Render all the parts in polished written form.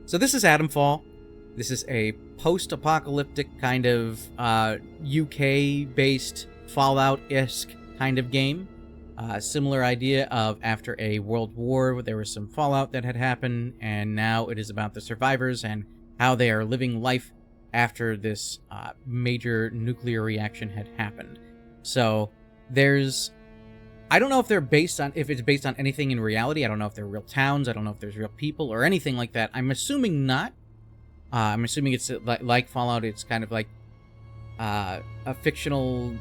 So this is Atomfall. This is a post-apocalyptic kind of UK-based Fallout-esque kind of game. Similar idea of after a world war, there was some fallout that had happened, and now it is about the survivors and how they are living life after this major nuclear reaction had happened. So there's... I don't know if it's based on anything in reality. I don't know if they're real towns. I don't know if there's real people or anything like that. I'm assuming not. I'm assuming it's like Fallout. It's kind of like a fictional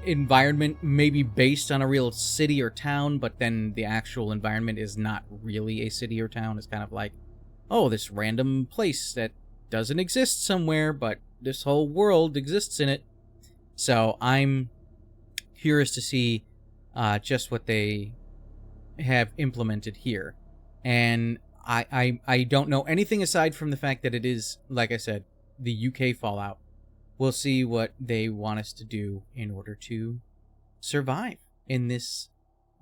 environment, maybe based on a real city or town, but then the actual environment is not really a city or town. It's kind of like, oh, this random place that doesn't exist somewhere, but this whole world exists in it. So I'm curious to see just what they have implemented here. And I don't know anything aside from the fact that it is, like I said, the UK Fallout. We'll see what they want us to do in order to survive in this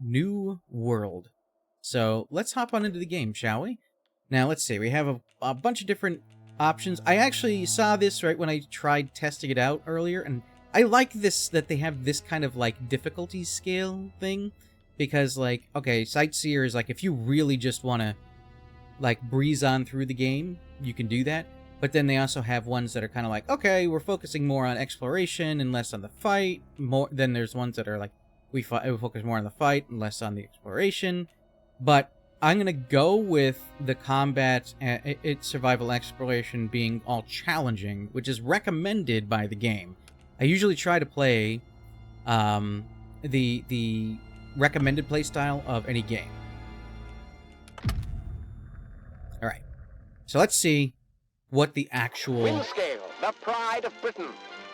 new world. So let's hop on into the game, shall we? Now, let's see. We have a bunch of different options. I actually saw this right when I tried testing it out earlier, and I like this, that they have this kind of, like, difficulty scale thing. Because, like, okay, Sightseer is, like, if you really just want to, like, breeze on through the game, you can do that. But then they also have ones that are kind of like, okay, we're focusing more on exploration and less on the fight. Then there's ones that are like, we focus more on the fight and less on the exploration. But I'm going to go with the combat, survival exploration being all challenging, which is recommended by the game. I usually try to play the recommended playstyle of any game. Alright, so let's see what the actual... Windscale, the pride of Britain.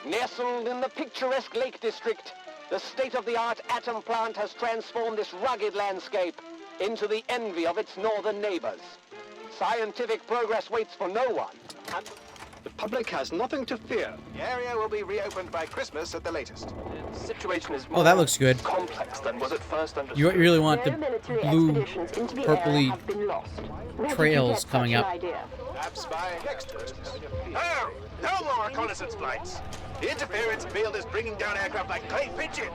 Nestled in the picturesque Lake District, the state-of-the-art atom plant has transformed this rugged landscape into the envy of its northern neighbors. Scientific progress waits for no one, and the public has nothing to fear. The area will be reopened by Christmas at the latest. The situation is more that looks good. complex than was at first understood. You really want the blue, purpley trails coming up. Perhaps by next Christmas. No! No more reconnaissance flights! The interference field is bringing down aircraft like clay pigeons!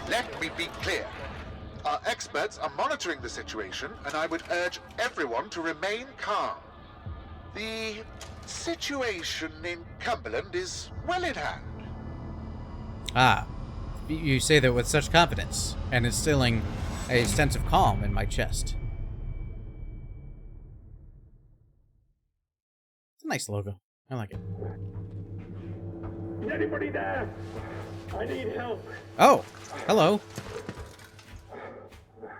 Let me be clear. Our experts are monitoring the situation, and I would urge everyone to remain calm. The situation in Cumberland is well in hand. Ah, you say that with such confidence, and instilling a sense of calm in my chest. It's a nice logo. I like it. Is anybody there? I need help. Oh, hello.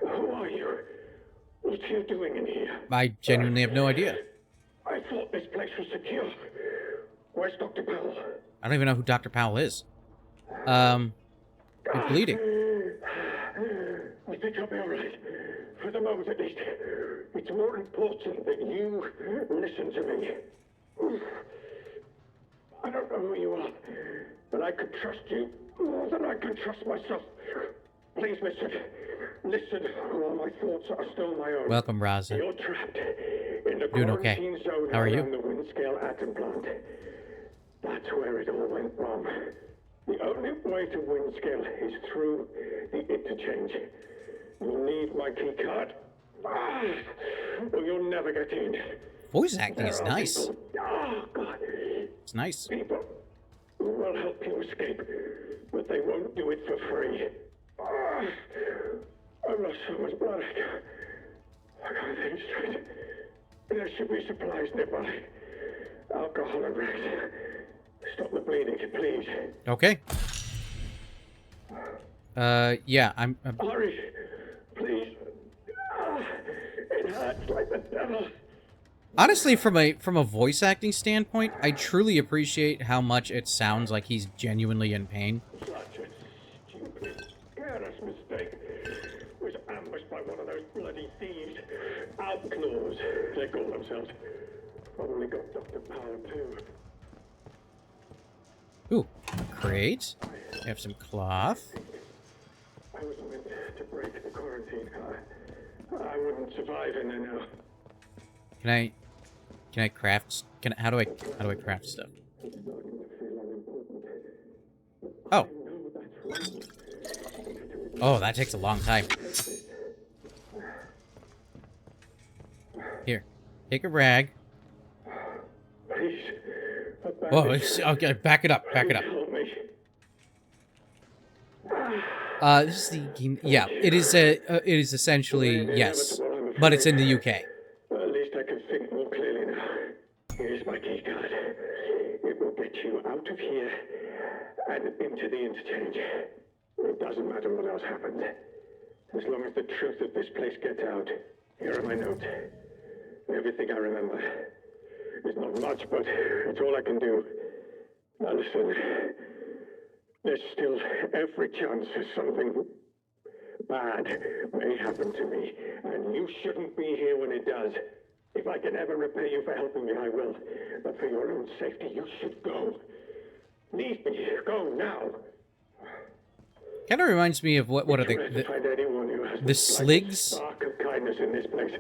Who are you? What are you doing in here? I genuinely have no idea. I thought this place was secure. Where's Dr. Powell? I don't even know who Dr. Powell is. You're bleeding. I think I'll be alright. For the moment, at least. It's more important that you listen to me. I don't know who you are, but I could trust you more than I can trust myself. Please listen. Listen, while my thoughts are still my own. Welcome, Raza. You're trapped in the Doing okay. quarantine zone How are you? around the Windscale atom plant. That's where it all went wrong. The only way to Windscale is through the interchange. You'll need my key card. Or you'll never get in. Voice acting is nice. People, oh, God. It's nice. People who will help you escape, but they won't do it for free. I've lost so much blood. I can't think straight. There should be supplies nearby. Alcohol and rags. Stop the bleeding, please. Okay. Yeah, I'm... Hurry, please. It hurts like the devil. Honestly, from a voice acting standpoint, I truly appreciate how much it sounds like he's genuinely in pain. Such a stupid, careless mistake. Was ambushed by one of those bloody thieves. Outlaws, they call themselves. Probably got Dr. Power too. Ooh, great. We have some cloth. I was meant to break the quarantine. I wouldn't survive in there now. Can I craft? How do I craft stuff? Oh. Oh, that takes a long time. Here, take a rag. Whoa, okay, back it up, back it up. This is the game. Yeah, it is essentially yes, but it's in the UK. Well, at least I can think more clearly now. Here's my key card. It will get you out of here and into the interchange. It doesn't matter what else happens. As long as the truth of this place gets out. Here are my notes. Everything I remember. It's not much, but it's all I can do. Now listen. There's still every chance something bad may happen to me, and you shouldn't be here when it does. If I can ever repay you for helping me, I will. But for your own safety, you should go. Leave me. Go now. Kind of reminds me of what are the Sligs? Spark of kindness in this place.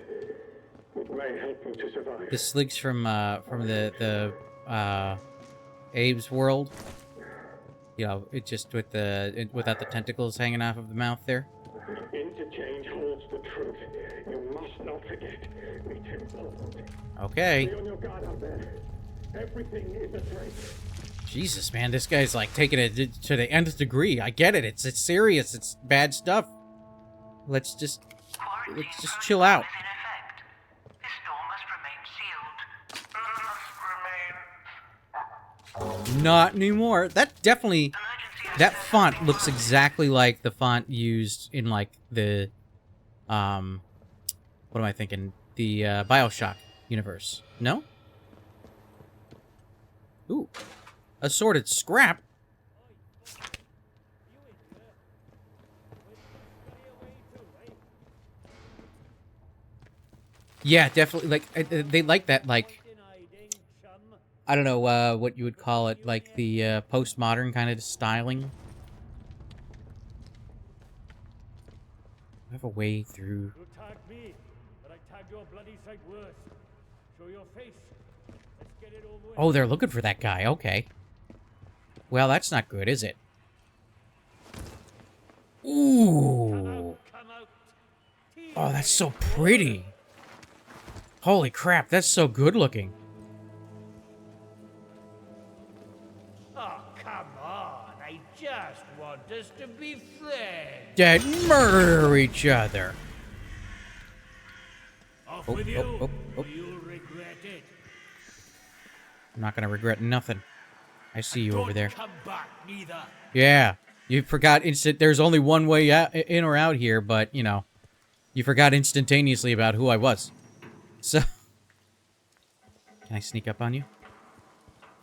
It may help you to survive. The Sligs from the Abe's world. You know, it just with without the tentacles hanging off of the mouth there. Interchange holds the truth. You must not forget. It's important. Okay. Be on your guard out there. Everything is a threat. Jesus, man, this guy's like taking it to the nth degree. I get it. It's serious. It's bad stuff. Let's just chill out. Not anymore. That font looks exactly like the font used in like the what am I thinking? The BioShock universe. No? Ooh. Assorted scrap. Yeah, definitely. Like they like that. Like I don't know what you would call it. Like the postmodern kind of styling. I have a way through. You tagged me, but I tagged your bloody sight worse. Show your face. Let's get it over with. Oh, they're looking for that guy. Okay. Well, that's not good, is it? Ooh. Oh, that's so pretty. Holy crap, that's so good looking. Oh, come on. I just want us to be friends. Dead murder each other. Off Oh, with you. oh, oh, oh. You'll regret it. I'm not gonna regret nothing. I see you over there. Don't come back, neither. Yeah, you forgot there's only one way out, in or out here, but, you know, you forgot instantaneously about who I was. So, can I sneak up on you?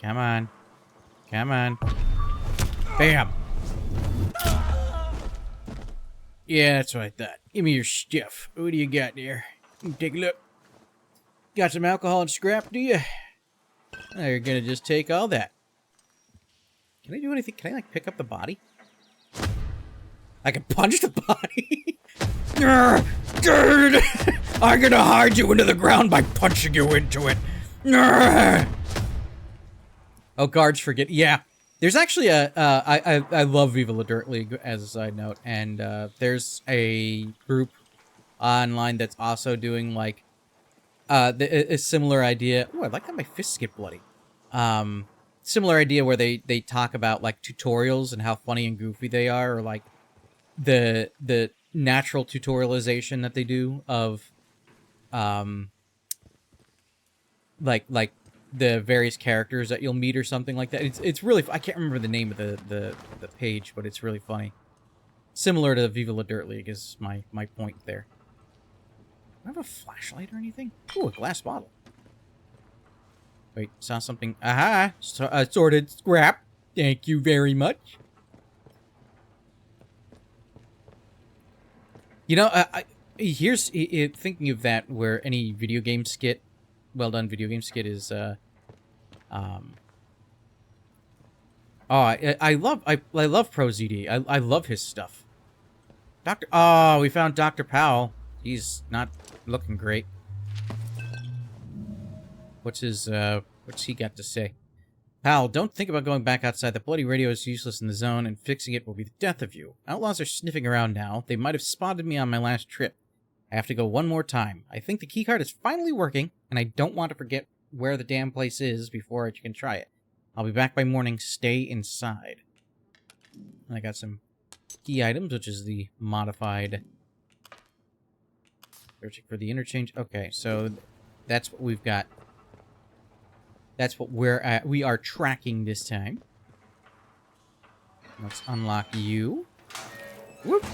Come on. Come on. Bam! Yeah, that's what I thought. Give me your stuff. What do you got there? Take a look. Got some alcohol and scrap, do you? Now you're gonna just take all that. Can I do anything? Can I, like, pick up the body? I can punch the body? I'm gonna hide you into the ground by punching you into it. Oh, guards forget. Yeah. There's actually I love Viva La Dirt League, as a side note, and there's a group online that's also doing, like, a similar idea. Oh, I like that my fists get bloody. Similar idea where they talk about, like, tutorials and how funny and goofy they are, or, like, the natural tutorialization that they do of, like the various characters that you'll meet or something like that. It's really, I can't remember the name of the page, but it's really funny. Similar to Viva La Dirt League is my point there. Do I have a flashlight or anything? Ooh, a glass bottle. Wait, saw something. Aha! Sorted scrap. Thank you very much. You know, here's thinking of that, where any video game skit, well done video game skit is, oh, I love ProZD. I love his stuff. Oh, we found Dr. Powell. He's not looking great. What's he got to say? Pal, don't think about going back outside. The bloody radio is useless in the zone, and fixing it will be the death of you. Outlaws are sniffing around now. They might have spotted me on my last trip. I have to go one more time. I think the keycard is finally working, and I don't want to forget where the damn place is before I can try it. I'll be back by morning. Stay inside. I got some key items, which is the modified... Searching for the interchange. Okay, so that's what we've got. That's what we are tracking this time. Let's unlock you. Whoop.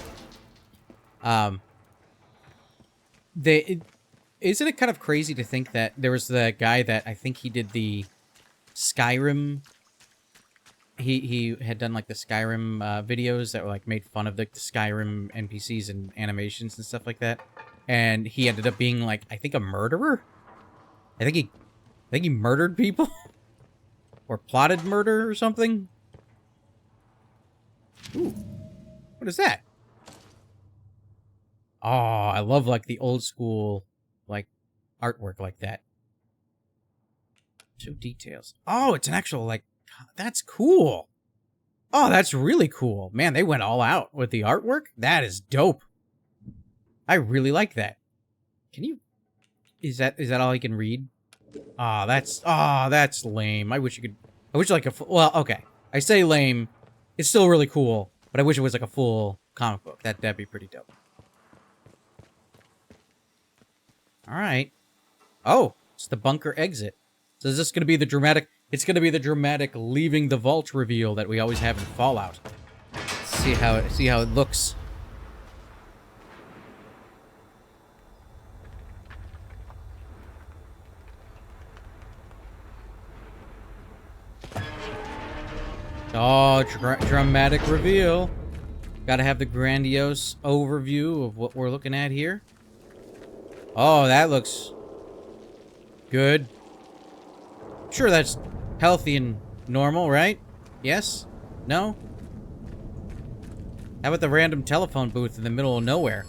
Isn't it kind of crazy to think that there was the guy that I think he did the Skyrim. He had done like the Skyrim videos that were like made fun of the Skyrim NPCs and animations and stuff like that. And he ended up being like, I think, a murderer. I think he murdered people or plotted murder or something. Ooh, what is that? Oh, I love like the old school like artwork like that. Show details. Oh, it's an actual like. That's cool. Oh, that's really cool. Man, they went all out with the artwork. That is dope. I really like that. Can you... Is that all I can read? Oh, that's lame. I wish you could... I wish like a... Well, okay. I say lame. It's still really cool, but I wish it was like a full comic book. That'd be pretty dope. Alright. Oh, it's the bunker exit. So is this going to be the dramatic... It's going to be the dramatic leaving the vault reveal that we always have in Fallout. Let's see how it looks. Oh, dramatic reveal. Gotta have the grandiose overview of what we're looking at here. Oh, that looks good. Sure, that's healthy and normal, right? Yes? No? How about the random telephone booth in the middle of nowhere?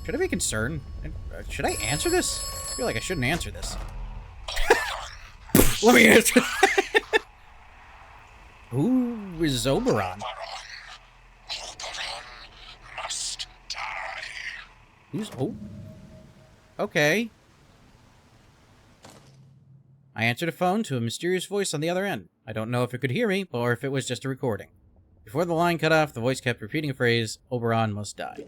Should I be concerned? Should I answer this? I feel like I shouldn't answer this. Let me answer. Who is Oberon? Must die. Who's... Oh. Okay. I answered a phone to a mysterious voice on the other end. I don't know if it could hear me, or if it was just a recording. Before the line cut off, the voice kept repeating a phrase, Oberon must die.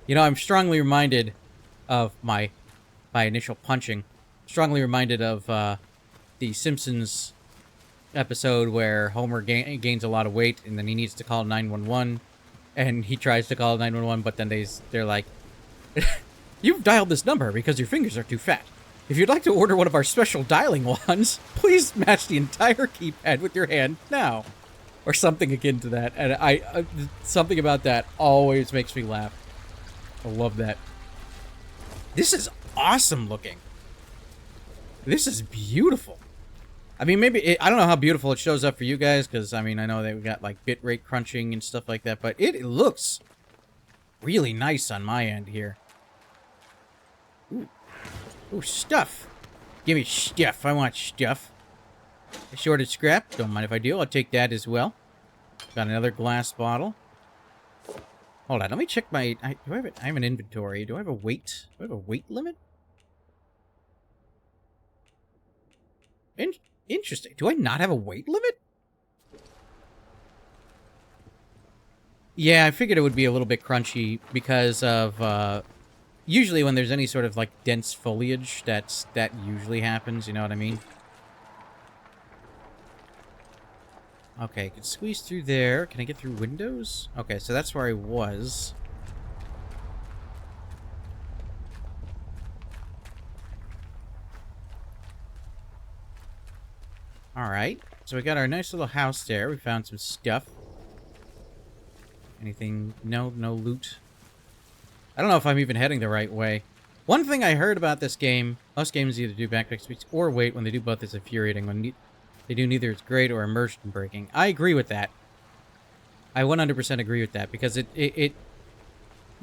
You know, I'm strongly reminded of my initial punching. Strongly reminded of the Simpsons episode where Homer gains a lot of weight, and then he needs to call 911, and he tries to call 911, but then they're like... You've dialed this number because your fingers are too fat. If you'd like to order one of our special dialing wands, please match the entire keypad with your hand now. Or something akin to that. And something about that always makes me laugh. I love that. This is awesome looking. This is beautiful. I mean, maybe... I don't know how beautiful it shows up for you guys, because, I mean, I know they've got, like, bitrate crunching and stuff like that, but it looks really nice on my end here. Ooh. Ooh, stuff. Give me stuff. I want stuff. A shorted scrap. Don't mind if I do. I'll take that as well. Got another glass bottle. Hold on. Let me check my... I have an inventory. Do I have a weight? Do I have a weight limit? Interesting. Do I not have a weight limit? Yeah, I figured it would be a little bit crunchy because of... Usually when there's any sort of, like, dense foliage, that usually happens, you know what I mean? Okay, I can squeeze through there. Can I get through windows? Okay, so that's where I was. Alright, so we got our nice little house there. We found some stuff. Anything? No loot. I don't know if I'm even heading the right way. One thing I heard about this game, most games either do backpack speeds or wait. When they do both, it's infuriating. When they do neither, it's great or immersion breaking. I agree with that. I 100% agree with that, because it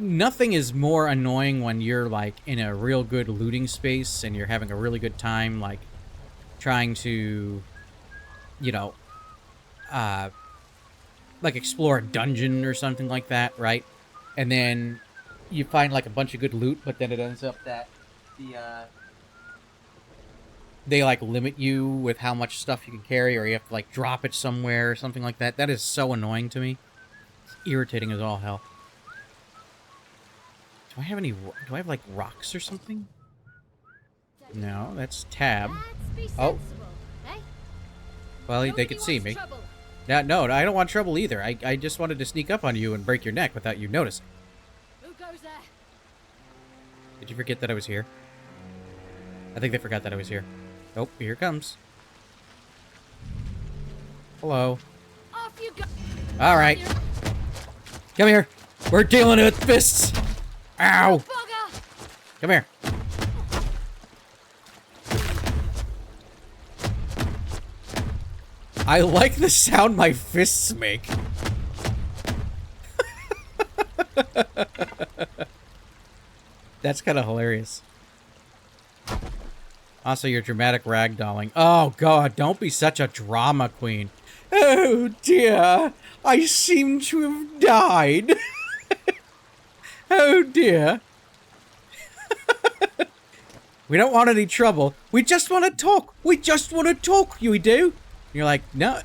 nothing is more annoying when you're, like, in a real good looting space and you're having a really good time, like, trying to, you know, like, explore a dungeon or something like that, right? And then you find, like, a bunch of good loot, but then it ends up that they, like, limit you with how much stuff you can carry, or you have to, like, drop it somewhere or something like that. That is so annoying to me. It's irritating as all hell. Do I have any... Do I have, like, rocks or something? No, that's tab. Oh. Well, they could see me. No, I don't want trouble either. I just wanted to sneak up on you and break your neck without you noticing. Who goes there? Did you forget that I was here? I think they forgot that I was here. Oh, here it comes. Hello. Off you go. All right. Come here. We're dealing with fists. Ow. Bugger. Come here. I like the sound my fists make. That's kind of hilarious. Also, your dramatic ragdolling. Oh, God, don't be such a drama queen. Oh, dear. I seem to have died. Oh, dear. We don't want any trouble. We just want to talk. We just want to talk, we do. And you're like, no,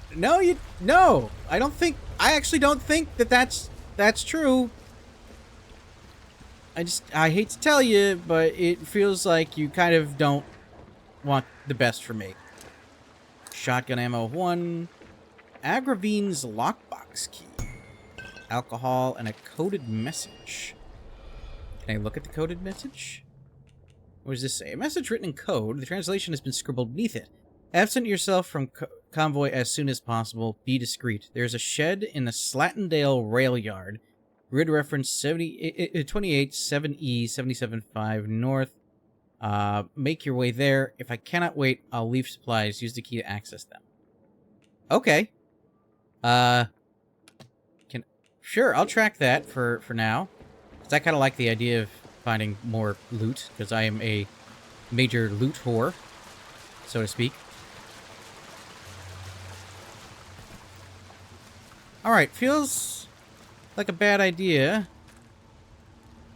I don't think, I actually don't think that that's true. I hate to tell you, but it feels like you kind of don't want the best for me. Shotgun ammo 1. Agravine's lockbox key. Alcohol and a coded message. Can I look at the coded message? What does this say? A message written in code. The translation has been scribbled beneath it. Absent yourself from convoy as soon as possible. Be discreet. There's a shed in the Slatendale rail yard. Grid reference 28 7E 77.5 north. Make your way there. If I cannot wait, I'll leave supplies. Use the key to access them. Okay. Sure, I'll track that for now. Because I kind of like the idea of finding more loot, because I am a major loot whore, so to speak. Alright, feels like a bad idea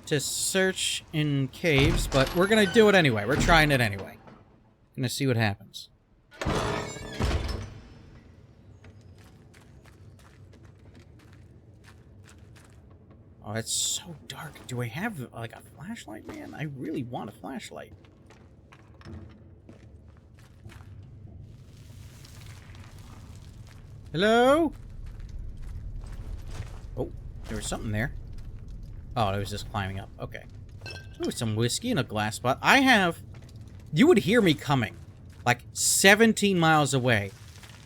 to search in caves, but we're gonna do it anyway. We're trying it anyway. Gonna see what happens. Oh, it's so dark. Do I have, like, a flashlight, man? I really want a flashlight. Hello? Oh, there was something there. Oh, it was just climbing up. Okay. Ooh, some whiskey in a glass pot. I have... You would hear me coming. Like, 17 miles away.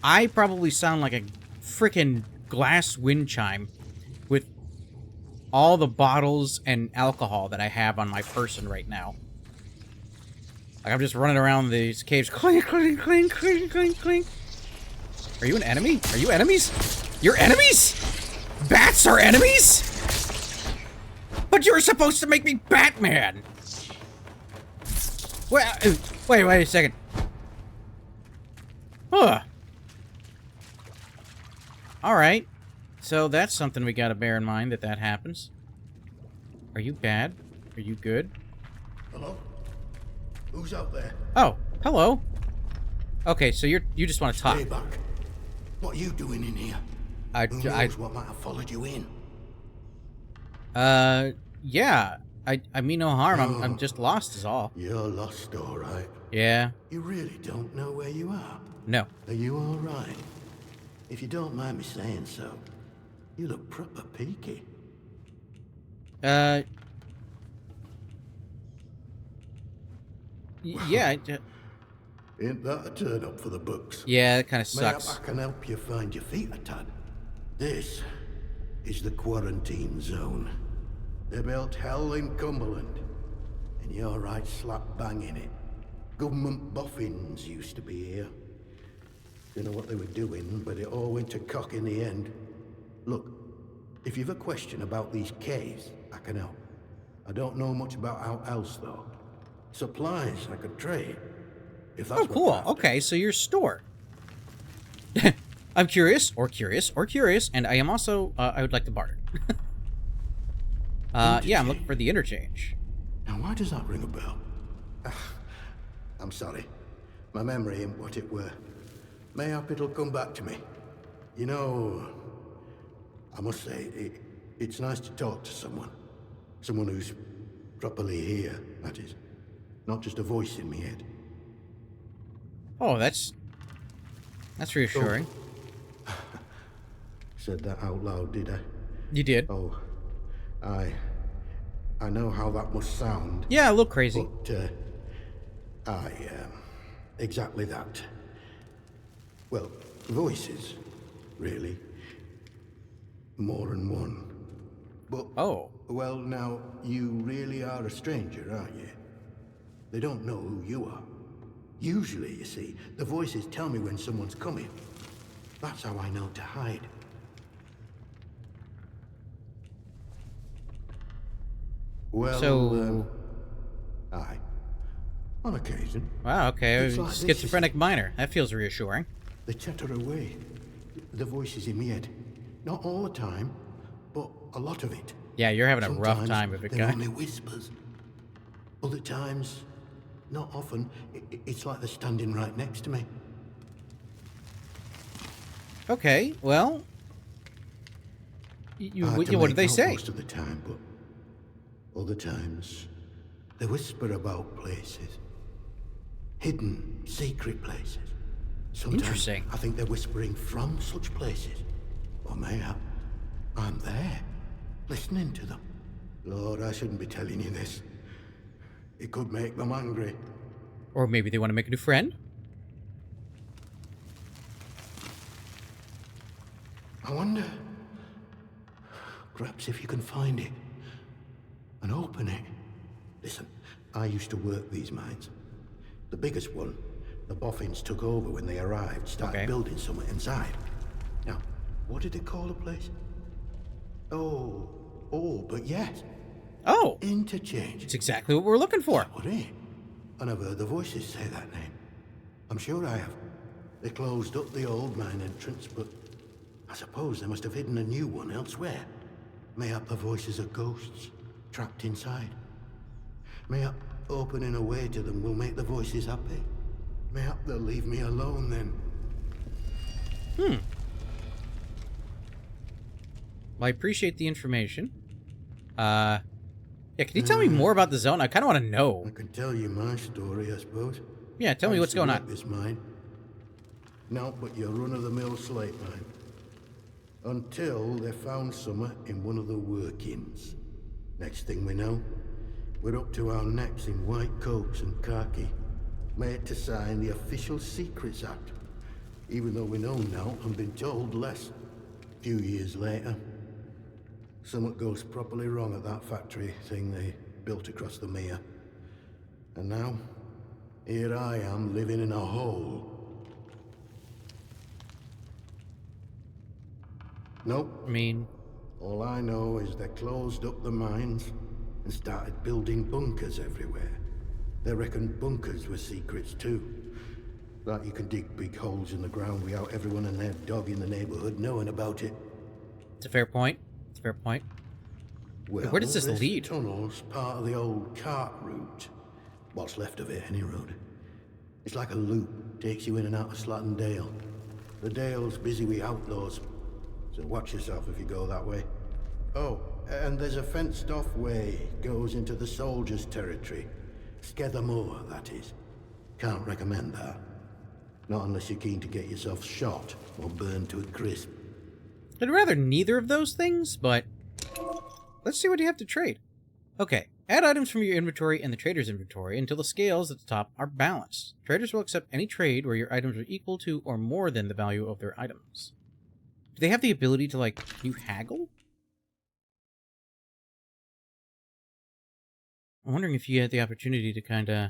I probably sound like a freaking glass wind chime with all the bottles and alcohol that I have on my person right now. Like, I'm just running around these caves. Clink, clink, clink, clink, clink, clink. Are you an enemy? Are you enemies? You're enemies? Bats are enemies? But you were supposed to make me Batman! Wait a second. Huh. Alright. So that's something we gotta bear in mind, that happens. Are you bad? Are you good? Hello? Who's out there? Oh, hello. Okay, so you just want to talk. Stay back. What are you doing in here? Who knows what might have followed you in? Yeah. I mean no harm. I'm just lost is all. You're lost, all right. Yeah. You really don't know where you are? No. Are you all right? If you don't mind me saying so, you look proper peaky. Yeah. Ain't that a turn up for the books? Yeah, it kind of sucks. Maybe I can help you find your feet a tad. This is the quarantine zone. They built hell in Cumberland, and you're right slap bang in it. Government boffins used to be here. Don't know what they were doing, but it all went to cock in the end. Look, if you've a question about these caves, I can help. I don't know much about how else, though. Supplies I could trade, if that's Oh, what cool. you're after. Okay, so your store. I'm curious, or curious, or curious, and I am also, I would like to barter. Yeah, I'm looking for the interchange. Now, why does that ring a bell? I'm sorry. My memory ain't what it were. Mayhap it'll come back to me. You know, I must say, it's nice to talk to someone. Someone who's properly here, that is. Not just a voice in my head. Oh, that's reassuring. Oh. Said that out loud, did I? You did. Oh, I know how that must sound. Yeah, a little crazy. But, exactly that. Well, voices, really. More than one. But, oh. Well, now, you really are a stranger, aren't you? They don't know who you are. Usually, you see, the voices tell me when someone's coming. That's how I know to hide. Well, so... aye. On occasion. Wow, okay. It's like Schizophrenic minor. That feels reassuring. They chatter away. The voices in my head. Not all the time, but a lot of it. Yeah, you're having a rough Sometimes time with it, they're guy. only whispers. Other times, not often, it's like they're standing right next to me. Okay, well... what did they say? Most of the time, but other times, they whisper about places. Hidden, secret places. Sometimes Interesting. I think they're whispering from such places. Or mayhap I'm there, listening to them. Lord, I shouldn't be telling you this. It could make them angry. Or maybe they want to make a new friend? I wonder... Perhaps if you can find it and open it. Listen, I used to work these mines. The biggest one, the boffins took over when they arrived, started building something inside. Now, what did they call the place? Oh, but yes. Oh! Interchange. It's exactly what we're looking for. What is? And I've heard the voices say that name. I'm sure I have. They closed up the old mine entrance, but I suppose they must have hidden a new one elsewhere. Mayhap the voices are ghosts, trapped inside. Mayhap opening a way to them will make the voices happy. Mayhap they'll leave me alone then. Well, I appreciate the information. Yeah, can you tell me more about the zone? I kind of want to know. I can tell you my story, I suppose. Yeah, tell me what's going on. This mine. No, but your run-of-the-mill slate mine. Until they found summer in one of the workings. Next thing we know, we're up to our necks in white coats and khaki, made to sign the Official Secrets Act, even though we know now and been told less. A few years later, something goes properly wrong at that factory thing they built across the mere. And now, here I am living in a hole. Nope. I mean... All I know is they closed up the mines and started building bunkers everywhere. They reckoned bunkers were secrets too. Like you can dig big holes in the ground without everyone and their dog in the neighborhood knowing about it. It's a fair point. It's a fair point. Well, where does this lead? Tunnel's part of the old cart route. What's left of it, any road. It's like a loop, takes you in and out of Slatton Dale. The Dale's busy with outlaws, so watch yourself if you go that way. Oh, and there's a fenced-off way, goes into the soldiers' territory. Sgether Moor, that is. Can't recommend that. Not unless you're keen to get yourself shot or burned to a crisp. I'd rather neither of those things, but... let's see what you have to trade. Okay, add items from your inventory and the trader's inventory until the scales at the top are balanced. Traders will accept any trade where your items are equal to or more than the value of their items. Do they have the ability to, like, can you haggle? I'm wondering if you had the opportunity to kind of...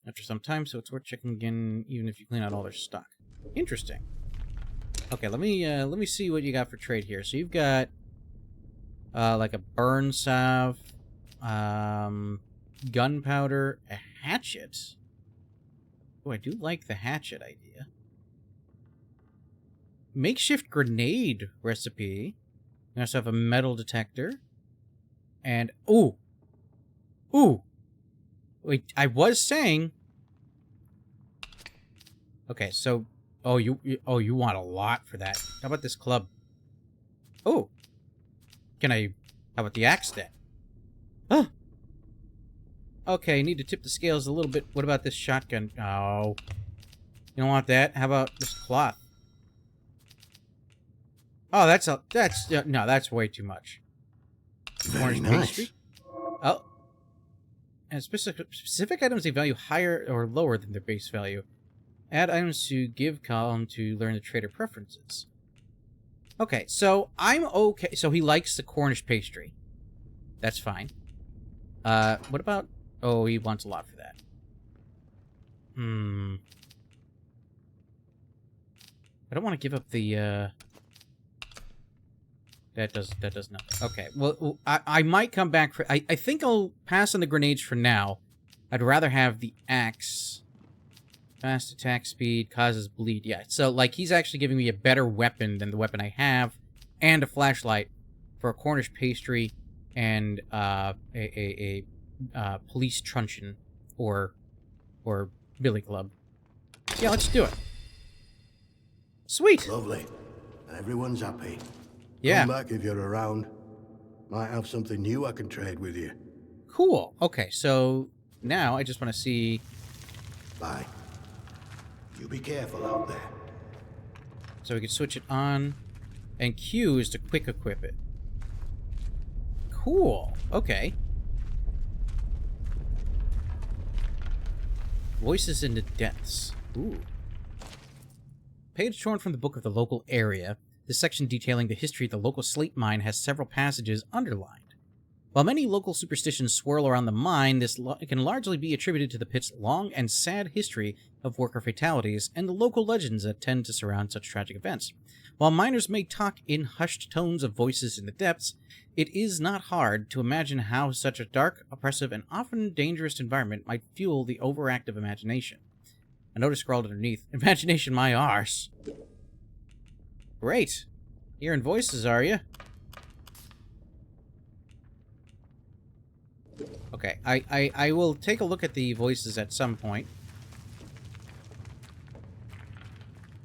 after some time, so it's worth checking again, even if you clean out all their stock. Interesting. Okay, let me see what you got for trade here. So you've got Like a burn salve, gunpowder, a hatchet. Oh, I do like the hatchet idea. Makeshift grenade recipe. We also have a metal detector. And, ooh! Ooh! Wait, I was saying... Okay, so... Oh, you want a lot for that. How about this club? Oh! Can I... How about the axe then? Huh! Okay, need to tip the scales a little bit. What about this shotgun? Oh. You don't want that? How about this cloth? Oh, that's no, that's way too much. Very nice. Oh. And specific items they value higher or lower than their base value. Add items to give column to learn the trader preferences. Okay, so I'm okay. So he likes the Cornish pastry. That's fine. What about... Oh, he wants a lot for that. I don't want to give up the, That does nothing. Okay, well, I might come back for... I think I'll pass on the grenades for now. I'd rather have the axe. Fast attack speed, causes bleed. Yeah, so, like, he's actually giving me a better weapon than the weapon I have, and a flashlight for a Cornish pastry, and, a police truncheon, or billy club. Yeah, let's do it. Sweet! Lovely. Everyone's happy. Yeah. Come back if you're around. Might have something new I can trade with you. Cool. Okay, so now I just want to see... Bye. You be careful out there. So we can switch it on, and Q is to quick equip it. Cool. Okay. Voices in the Depths. Ooh. Page torn from the book of the local area. This section detailing the history of the local slate mine has several passages underlined. While many local superstitions swirl around the mine, this can largely be attributed to the pit's long and sad history of worker fatalities and the local legends that tend to surround such tragic events. While miners may talk in hushed tones of voices in the depths, it is not hard to imagine how such a dark, oppressive, and often dangerous environment might fuel the overactive imagination. A notice scrawled underneath, "Imagination my arse." Great. Hearing voices, are you? Okay, I will take a look at the voices at some point.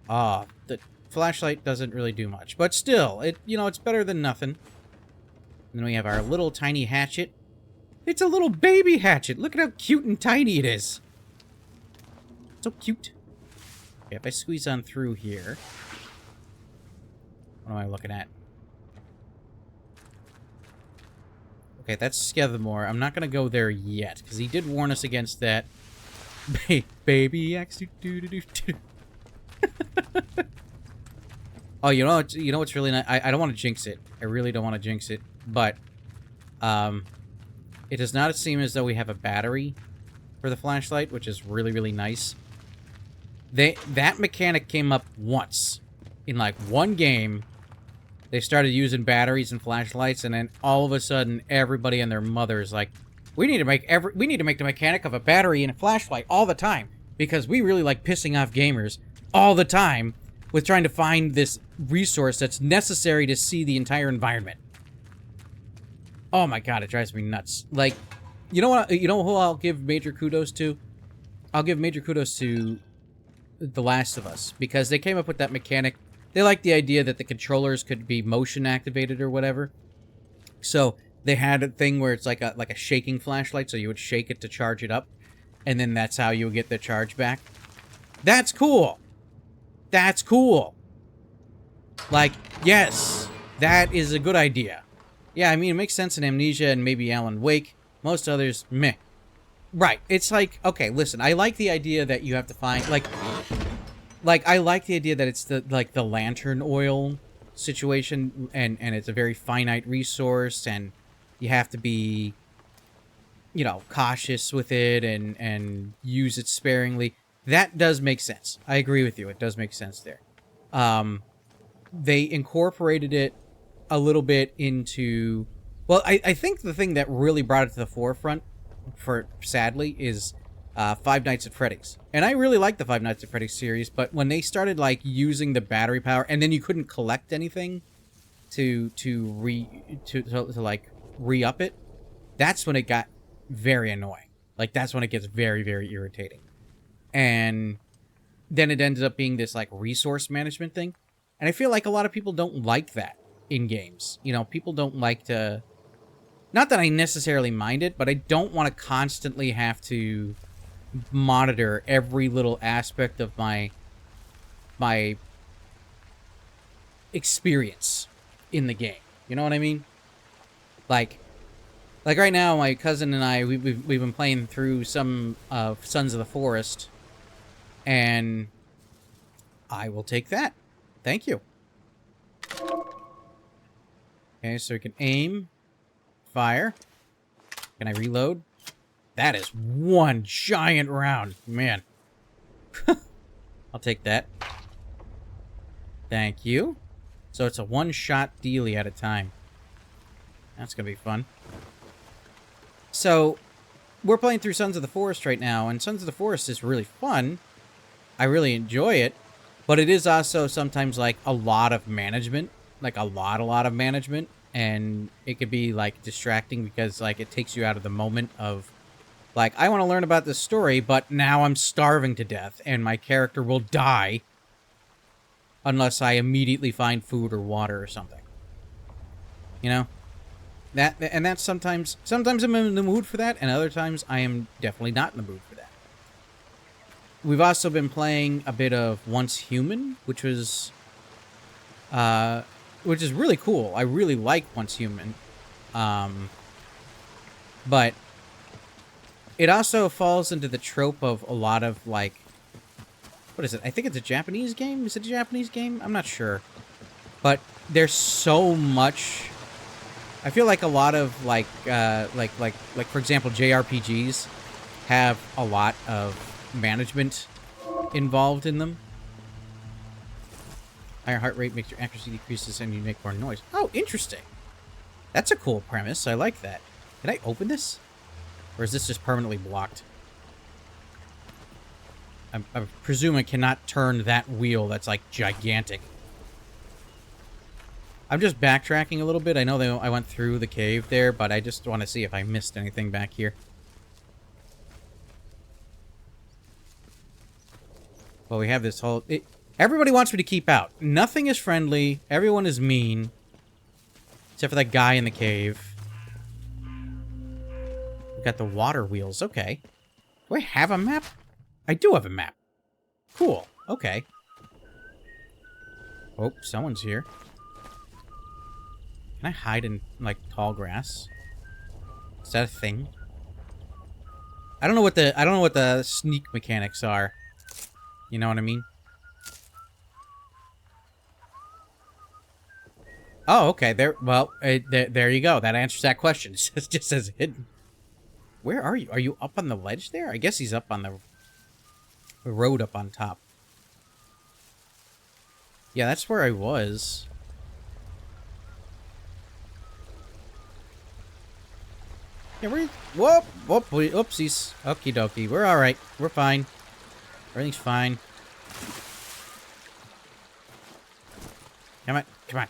The flashlight doesn't really do much, but still, it's better than nothing. And then we have our little tiny hatchet. It's a little baby hatchet. Look at how cute and tiny it is. So cute. Okay, if I squeeze on through here, what am I looking at? Okay, that's Skethamore. I'm not gonna go there yet, because he did warn us against that. Baby axe. Oh, you know what's really nice? I don't want to jinx it. I really don't want to jinx it, but it does not seem as though we have a battery for the flashlight, which is really, really nice. That mechanic came up once in like one game. They started using batteries and flashlights, and then all of a sudden, everybody and their mother is like, "We need to make the mechanic of a battery and a flashlight all the time because we really like pissing off gamers all the time with trying to find this resource that's necessary to see the entire environment." Oh my god, it drives me nuts. Like, you know what? You know who I'll give major kudos to? I'll give major kudos to The Last of Us, because they came up with that mechanic. They like the idea that the controllers could be motion activated or whatever. So they had a thing where it's like a shaking flashlight, so you would shake it to charge it up, and then that's how you would get the charge back. That's cool. That's cool. Like, yes, that is a good idea. Yeah, I mean, it makes sense in Amnesia and maybe Alan Wake. Most others, meh. Right, it's like, okay, listen, I like the idea that you have to find, like I like the idea that it's the lantern oil situation, and it's a very finite resource, and you have to be, cautious with it and use it sparingly. That does make sense. I agree with you. It does make sense there. They incorporated it a little bit into Well, I think the thing that really brought it to the forefront, sadly, is Five Nights at Freddy's. And I really like the Five Nights at Freddy's series, but when they started, like, using the battery power, and then you couldn't collect anything to like, re-up it, that's when it got very annoying. Like, that's when it gets very, very irritating. And then it ended up being this, like, resource management thing. And I feel like a lot of people don't like that in games. You know, people don't like to... Not that I necessarily mind it, but I don't want to constantly have to monitor every little aspect of my experience in the game. You know what I mean? Like right now, my cousin and I, we've been playing through some of Sons of the Forest, and I will take that. Thank you. Okay, so we can aim, fire. Can I reload? That is one giant round, man. I'll take that. Thank you. So it's a one-shot dealie at a time. That's gonna be fun. So, we're playing through Sons of the Forest right now, and Sons of the Forest is really fun. I really enjoy it, but it is also sometimes, like, a lot of management. Like, a lot of management, and it could be, like, distracting because, like, it takes you out of the moment of, like, I want to learn about this story, but now I'm starving to death, and my character will die unless I immediately find food or water or something. You know? That's sometimes I'm in the mood for that, and other times I am definitely not in the mood for that. We've also been playing a bit of Once Human, which is really cool. I really like Once Human. But it also falls into the trope of a lot of, like, what is it? I think it's a Japanese game? Is it a Japanese game? I'm not sure. But there's so much... I feel like a lot of, like, for example, JRPGs have a lot of management involved in them. Higher heart rate makes your accuracy decreases and you make more noise. Oh, interesting. That's a cool premise. I like that. Can I open this? Or is this just permanently blocked? I presume I cannot turn that wheel that's, like, gigantic. I'm just backtracking a little bit. I know that I went through the cave there, but I just want to see if I missed anything back here. Well, we have this whole... everybody wants me to keep out. Nothing is friendly. Everyone is mean. Except for that guy in the cave. We got the water wheels. Okay. Do I have a map? I do have a map. Cool. Okay. Oh, someone's here. Can I hide in, like, tall grass? Is that a thing? I don't know what the sneak mechanics are. You know what I mean? Oh, okay. There you go. That answers that question. It just says hidden. Where are you? Are you up on the ledge there? I guess he's up on the road up on top. Yeah, that's where I was. Yeah, whoop, oopsies. Okie dokie. We're alright. We're fine. Everything's fine. Come on. Come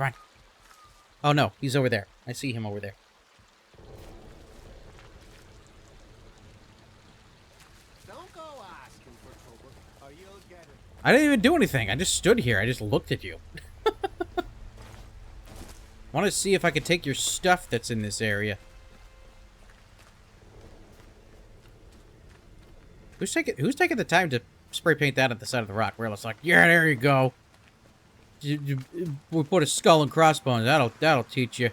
on. Oh no, he's over there. I see him over there. Don't go asking for trouble, or you'll get it. I didn't even do anything. I just stood here. I just looked at you. Want to see if I could take your stuff that's in this area. Who's taking the time to spray paint that at the side of the rock? Where it's like, yeah, there you go. We put a skull and crossbones. That'll teach you.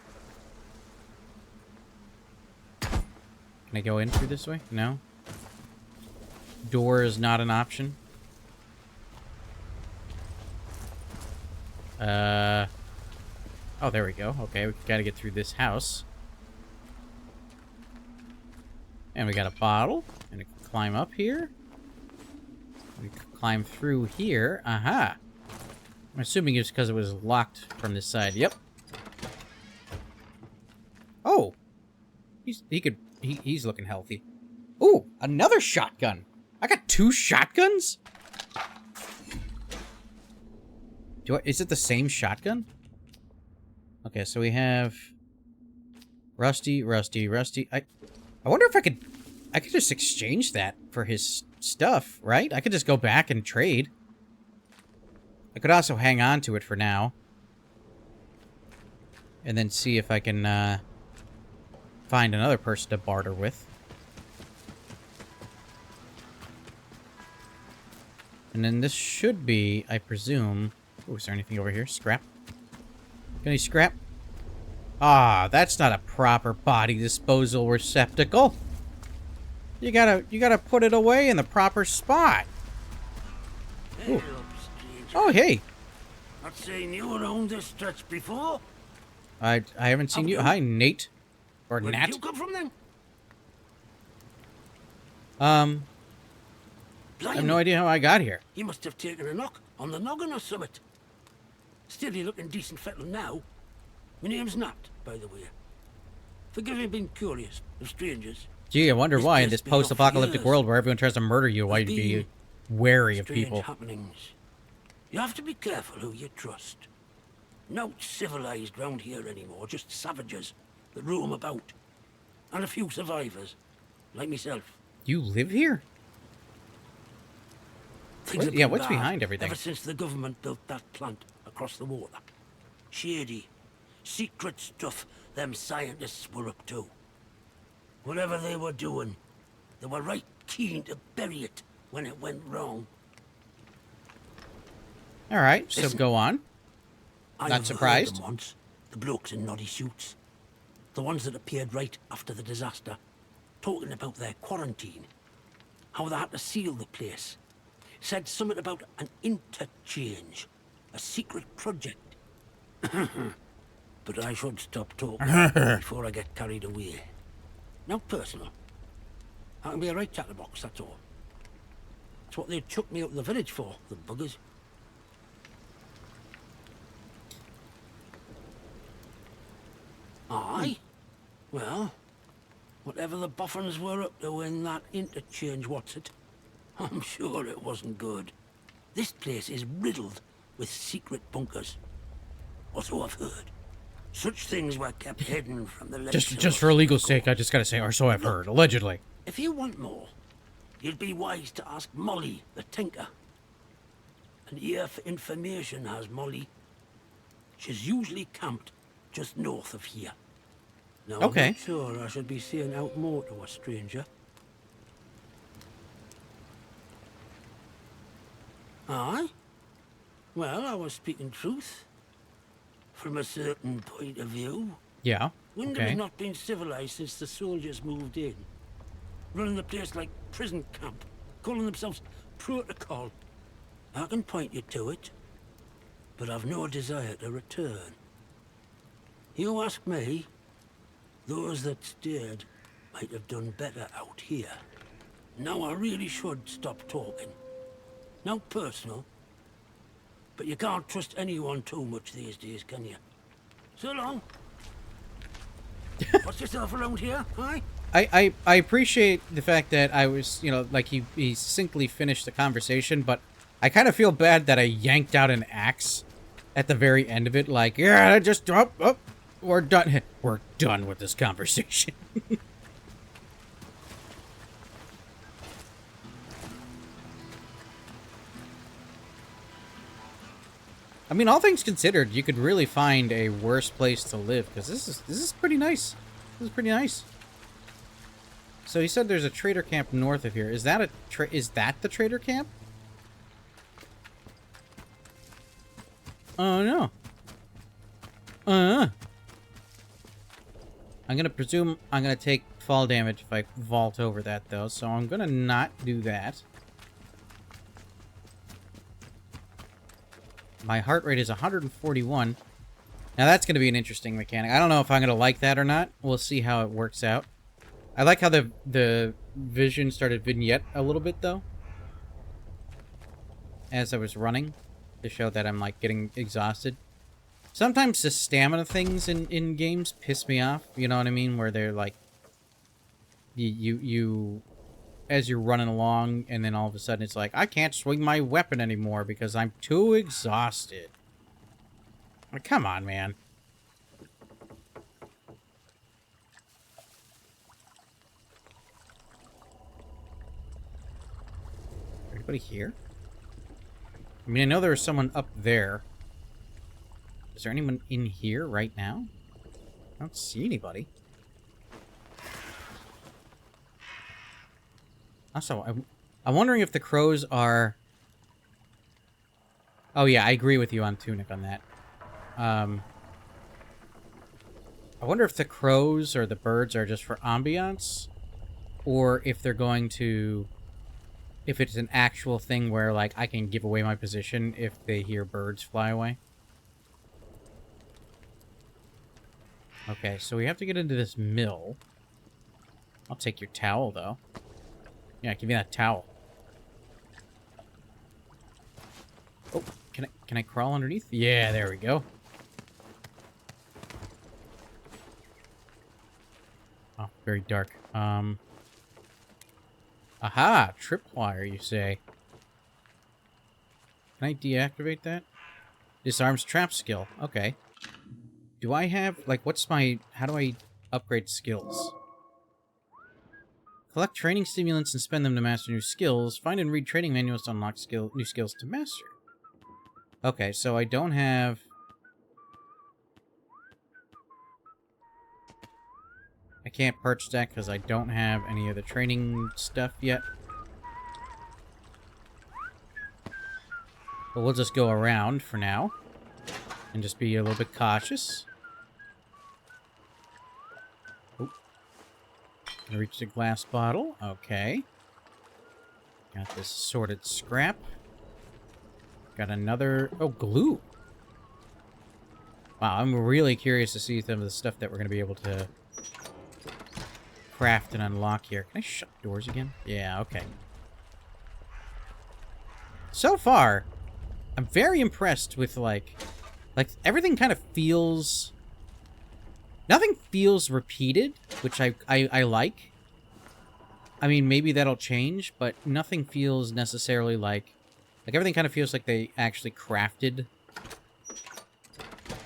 Can I go in through this way? No. Door is not an option. Oh, there we go. Okay, we gotta get through this house. And we got a bottle. And we can climb up here. We can climb through here. Aha! I'm assuming it's because it was locked from this side. Yep. He's looking healthy. Ooh, another shotgun. I got 2 shotguns? Is it the same shotgun? Okay, so we have Rusty. I wonder if I could just exchange that for his stuff, right? I could just go back and trade. I could also hang on to it for now. And then see if I can find another person to barter with. And then this should be, I presume... Oh, is there anything over here? Scrap? Any scrap? Ah, that's not a proper body disposal receptacle. You gotta put it away in the proper spot. Ooh. Oh, hey. Not seen you around this stretch before. I haven't seen you. Hi, Nate. Or Where Nat. did you come from then? I have no idea how I got here. You must have taken a knock on the noggin or something. Still, you're looking decent fettle now. My name's Nat, by the way. Forgive me being curious of strangers. Gee, I wonder why in this place been off for post-apocalyptic years. world where everyone tries to murder you, why you'd be wary of Strange people. happenings. You have to be careful who you trust. No civilized round here anymore, just savages that roam about. And a few survivors, like myself. You live here? Things have Yeah, been what's bad behind everything? ever since the government built that plant across the water. Shady, secret stuff them scientists were up to. Whatever they were doing, they were right keen to bury it when it went wrong. Alright, so Listen, go on. I Not overheard surprised. them once, the blokes in noddy suits. The ones that appeared right after the disaster, talking about their quarantine. How they had to seal the place. Said something about an interchange. A secret project. But I should stop talking before I get carried away. Now personal. I can be a right chatterbox, that's all. That's what they chucked me out of the village for, the buggers. Aye. Well, whatever the boffins were up to in that interchange, what's it? I'm sure it wasn't good. This place is riddled with secret bunkers. Or so I've heard. Such things were kept hidden from the Just for legal sake, I just gotta say, or so I've heard, allegedly. If you want more, you'd be wise to ask Molly, the tinker. An ear for information has Molly. She's usually camped just north of here. Now, Okay. I'm not sure I should be saying out more to a stranger. Aye? Well, I was speaking truth. From a certain point of view. Yeah, Wyndham okay. has not been civilized since the soldiers moved in. Running the place like prison camp. Calling themselves protocol. I can point you to it. But I've no desire to return. You ask me, those that stayed might have done better out here. Now I really should stop talking. Now personal. But you can't trust anyone too much these days, can you? So long. What's yourself around here, aye? I appreciate the fact that I was, you know, like he succinctly finished the conversation, but I kind of feel bad that I yanked out an axe at the very end of it, like, yeah, just we're done. We're done with this conversation. I mean, all things considered, you could really find a worse place to live, because this is pretty nice. This is pretty nice. So he said there's a trader camp north of here. Is that the trader camp? Oh no. I'm gonna presume I'm gonna take fall damage if I vault over that though, so I'm gonna not do that. My heart rate is 141. Now that's gonna be an interesting mechanic. I don't know if I'm gonna like that or not. We'll see how it works out. I like how the vision started vignette a little bit though, as I was running, to show that I'm like getting exhausted. Sometimes the stamina things in games piss me off, you know what I mean? Where they're like, you as you're running along, and then all of a sudden it's like, I can't swing my weapon anymore because I'm too exhausted. Like, come on, man. Anybody here? I mean, I know there was someone up there. Is there anyone in here right now? I don't see anybody. Also, I'm wondering if the crows are... Oh yeah, I agree with you on Tunic on that. I wonder if the crows or the birds are just for ambiance, or if they're going to... If it's an actual thing where, like, I can give away my position if they hear birds fly away. Okay, so we have to get into this mill. I'll take your towel, though. Yeah, give me that towel. Oh, can I crawl underneath? Yeah, there we go. Oh, very dark. Aha! Tripwire, you say. Can I deactivate that? Disarms trap skill. Okay. Do I have, like, what's my... How do I upgrade skills? Collect training stimulants and spend them to master new skills. Find and read training manuals to unlock new skills to master. Okay, so I don't have... I can't purchase that because I don't have any of the training stuff yet. But we'll just go around for now. And just be a little bit cautious. Gonna reach the glass bottle. Okay. Got this sorted scrap. Got another... Oh, glue. Wow, I'm really curious to see some of the stuff that we're gonna be able to craft and unlock here. Can I shut doors again? Yeah, okay. So far, I'm very impressed with, like everything kind of feels... Nothing feels repeated, which I like. I mean, maybe that'll change, but nothing feels necessarily like everything kind of feels like they actually crafted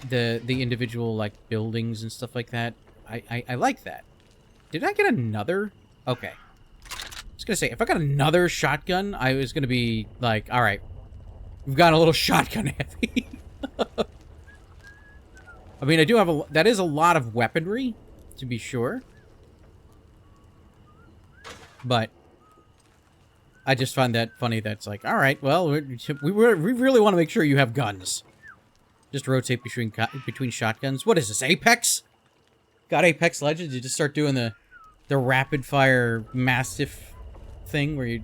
the individual, like, buildings and stuff like that. I like that. Did I get another? Okay. I was gonna say, if I got another shotgun, I was gonna be like, alright, we've got a little shotgun heavy. I mean, I do have that is a lot of weaponry, to be sure. But I just find that funny that's like, alright, well, we really want to make sure you have guns. Just rotate between shotguns. What is this, Apex? Got Apex Legends? You just start doing the rapid-fire Mastiff thing where you...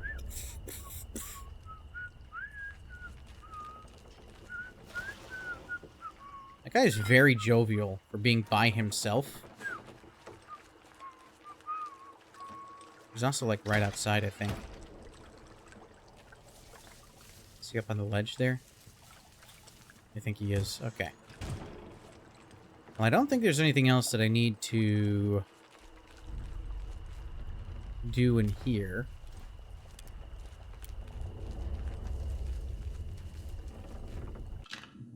That guy is very jovial for being by himself. He's also, like, right outside, I think. Is he up on the ledge there? I think he is. Okay. Well, I don't think there's anything else that I need to do in here.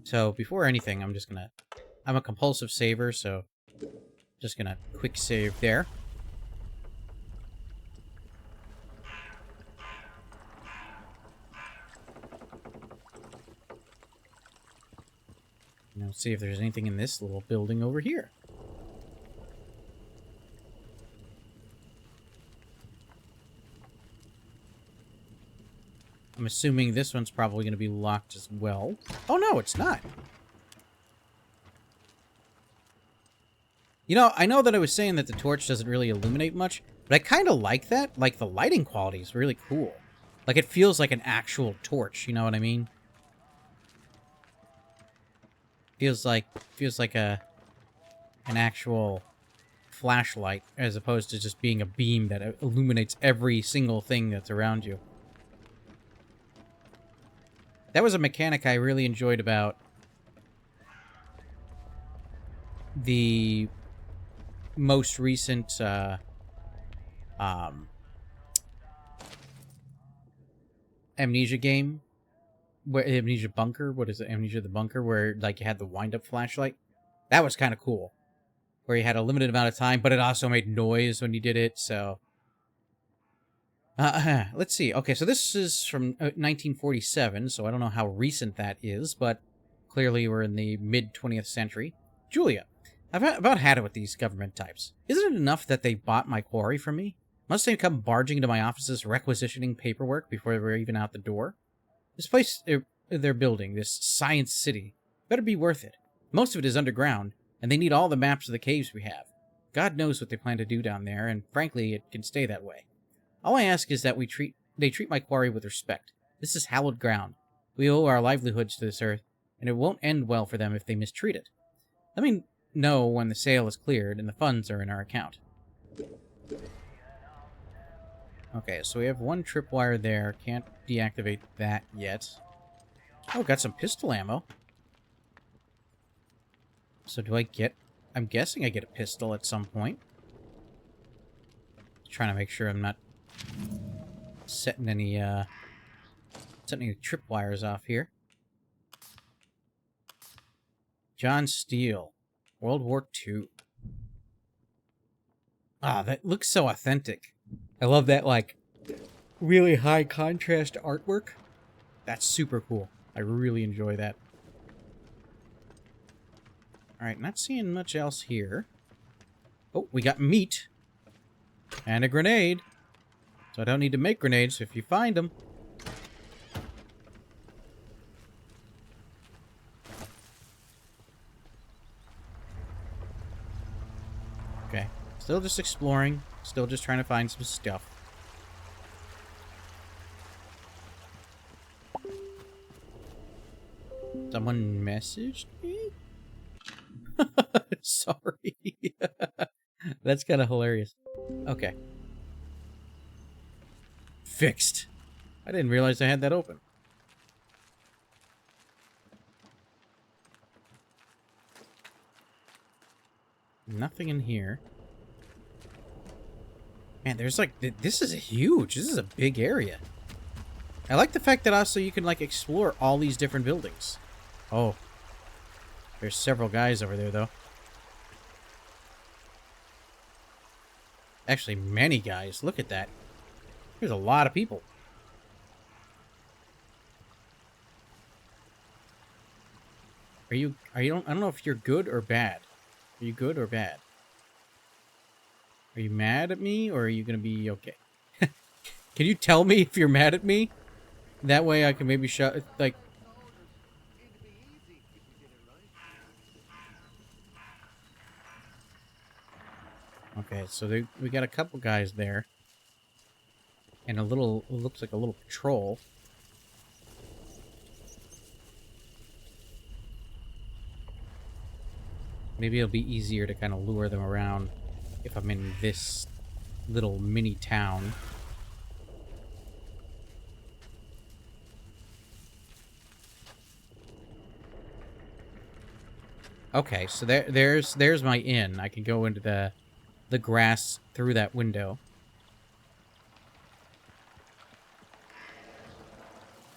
So, before anything, I'm just gonna... I'm a compulsive saver, so... Just gonna quick save there. Now, see if there's anything in this little building over here. I'm assuming this one's probably going to be locked as well. Oh, no, it's not. You know, I know that I was saying that the torch doesn't really illuminate much, but I kind of like that. Like, the lighting quality is really cool. Like, it feels like an actual torch, you know what I mean? Feels like an actual flashlight, as opposed to just being a beam that illuminates every single thing that's around you. That was a mechanic I really enjoyed about the most recent Amnesia game, where Amnesia Bunker. What is it? Amnesia the Bunker, where like you had the wind-up flashlight. That was kind of cool. Where you had a limited amount of time, but it also made noise when you did it. So, let's see. Okay, so this is from 1947, so I don't know how recent that is, but clearly we're in the mid-20th century. Julia, I've about had it with these government types. Isn't it enough that they bought my quarry from me? Must they come barging into my offices requisitioning paperwork before we're even out the door? This place they're building, this science city, better be worth it. Most of it is underground, and they need all the maps of the caves we have. God knows what they plan to do down there, and frankly, it can stay that way. All I ask is that they treat my quarry with respect. This is hallowed ground. We owe our livelihoods to this earth, and it won't end well for them if they mistreat it. Let me know when the sale is cleared and the funds are in our account. Okay, so we have one tripwire there. Can't deactivate that yet. Oh, got some pistol ammo. So do I get... I'm guessing I get a pistol at some point. Trying to make sure I'm not setting any tripwires off here. John Steele. World War II. Ah, that looks so authentic. I love that, like, really high contrast artwork. That's super cool. I really enjoy that. Alright, not seeing much else here. Oh, we got meat. And a grenade. So I don't need to make grenades if you find them. Okay. Still just exploring. Still just trying to find some stuff. Someone messaged me? Sorry. That's kind of hilarious. Okay. Fixed. I didn't realize I had that open. Nothing in here. Man, there's like... This is huge. This is a big area. I like the fact that also you can like explore all these different buildings. Oh. There's several guys over there, though. Actually, many guys. Look at that. There's a lot of people. I don't know if you're good or bad. Are you good or bad? Are you mad at me, or are you gonna be okay? Can you tell me if you're mad at me? That way I can maybe shut, like... Okay, so we got a couple guys there. And a little, it looks like a little patrol. Maybe it'll be easier to kind of lure them around if I'm in this little mini town. Okay, so there's my inn. I can go into the grass through that window.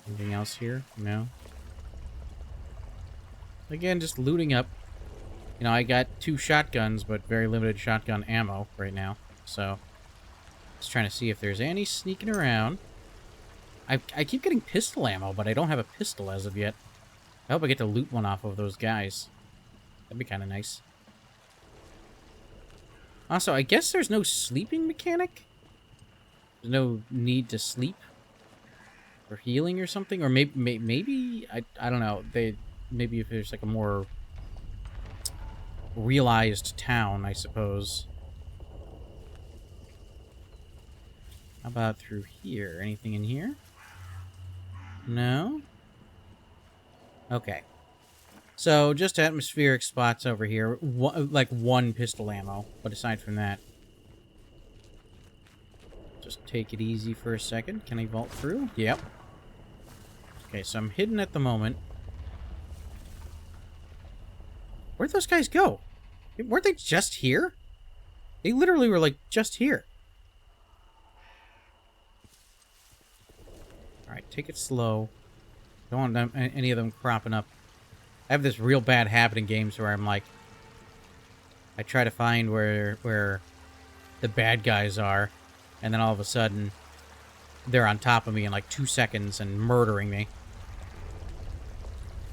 Anything else here? No. Again, just looting up. You know, I got 2 shotguns, but very limited shotgun ammo right now. So, just trying to see if there's any sneaking around. I keep getting pistol ammo, but I don't have a pistol as of yet. I hope I get to loot one off of those guys. That'd be kind of nice. Also, I guess there's no sleeping mechanic? There's no need to sleep? Or healing or something? Or maybe I don't know. Maybe if there's like a more realized town, I suppose. How about through here? Anything in here? No? Okay. So, just atmospheric spots over here. Like 1 pistol ammo. But aside from that... Just take it easy for a second. Can I vault through? Yep. Okay, so I'm hidden at the moment. Where'd those guys go? Weren't they just here? They literally were, like, just here. Take it slow. Don't want any of them cropping up. I have this real bad habit in games where I'm like, I try to find where the bad guys are, and then all of a sudden, they're on top of me in like 2 seconds and murdering me.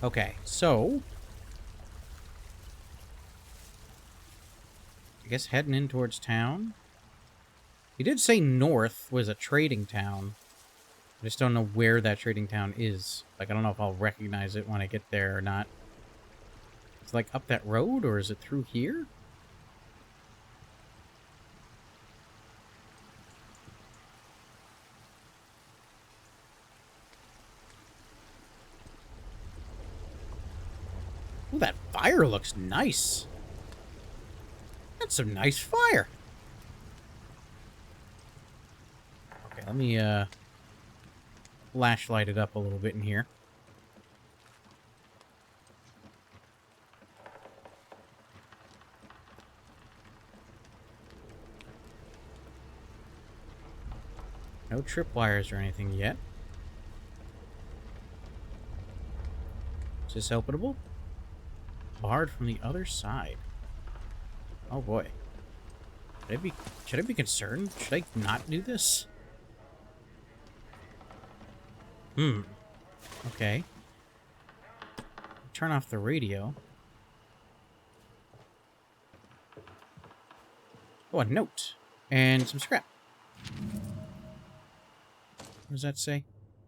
Okay, so I guess heading in towards town. He did say north was a trading town. I just don't know where that trading town is. Like, I don't know if I'll recognize it when I get there or not. It's like up that road, or is it through here? Ooh, that fire looks nice. That's some nice fire. Okay, let me flashlight it up a little bit in here. No tripwires or anything yet. Is this openable? Barred from the other side. Oh boy. Should I be concerned? Should I not do this? Okay. Turn off the radio. Oh, a note. And some scrap. What does that say?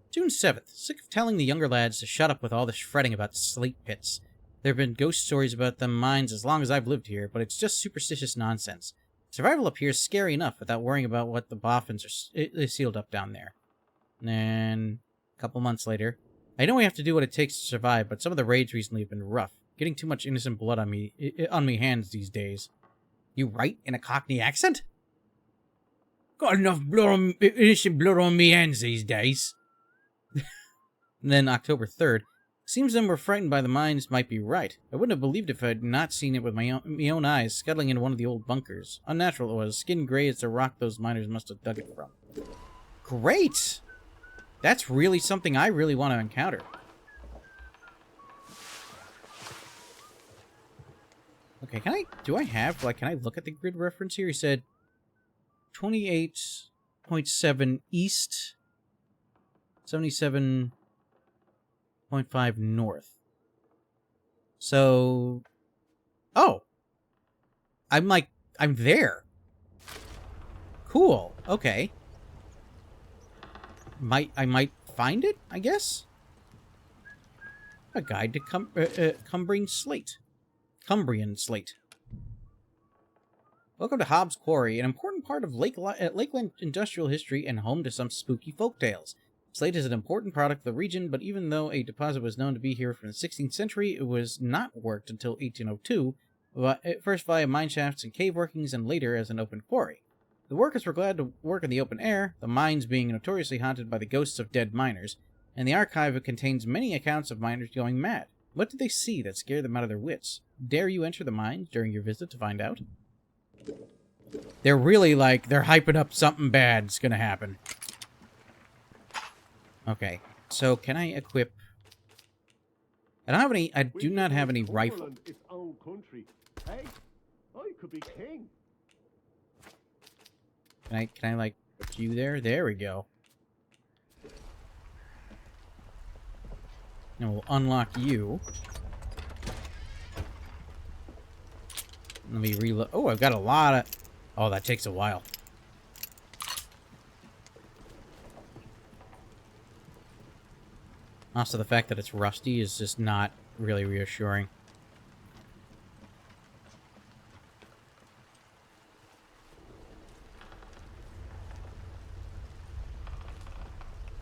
June 7th. Sick of telling the younger lads to shut up with all this fretting about slate pits. There have been ghost stories about them mines as long as I've lived here, but it's just superstitious nonsense. Survival up here is scary enough without worrying about what the boffins are sealed up down there. And then, a couple months later, I know we have to do what it takes to survive, but some of the raids recently have been rough. Getting too much innocent blood on me hands these days. You write in a Cockney accent? Got enough innocent blood on me hands these days. And then October 3rd. Seems them were frightened by the mines might be right. I wouldn't have believed if I had not seen it with my own eyes scuttling into one of the old bunkers. Unnatural it was, skin gray as the rock those miners must have dug it from. Great! That's really something I really want to encounter. Okay, can I look at the grid reference here? He said 28.7 east, 77.5 north. So, oh, I'm there. Cool. Okay. I might find it, I guess. A guide to Cumbrian slate. Welcome to Hobbs Quarry, an important part of Lakeland industrial history and home to some spooky folktales. Slate is an important product of the region, but even though a deposit was known to be here from the 16th century, it was not worked until 1802, first via mine shafts and cave workings, and later as an open quarry. The workers were glad to work in the open air, the mines being notoriously haunted by the ghosts of dead miners, and the archive contains many accounts of miners going mad. What did they see that scared them out of their wits? Dare you enter the mines during your visit to find out? They're really they're hyping up something bad's gonna happen. Okay, so can I equip... I do not have any rifle. Its own country. Hey, I could be king. Can I put you there? There we go. And we'll unlock you. Let me reload. Oh, I've got a lot of... Oh, that takes a while. Also, the fact that it's rusty is just not really reassuring.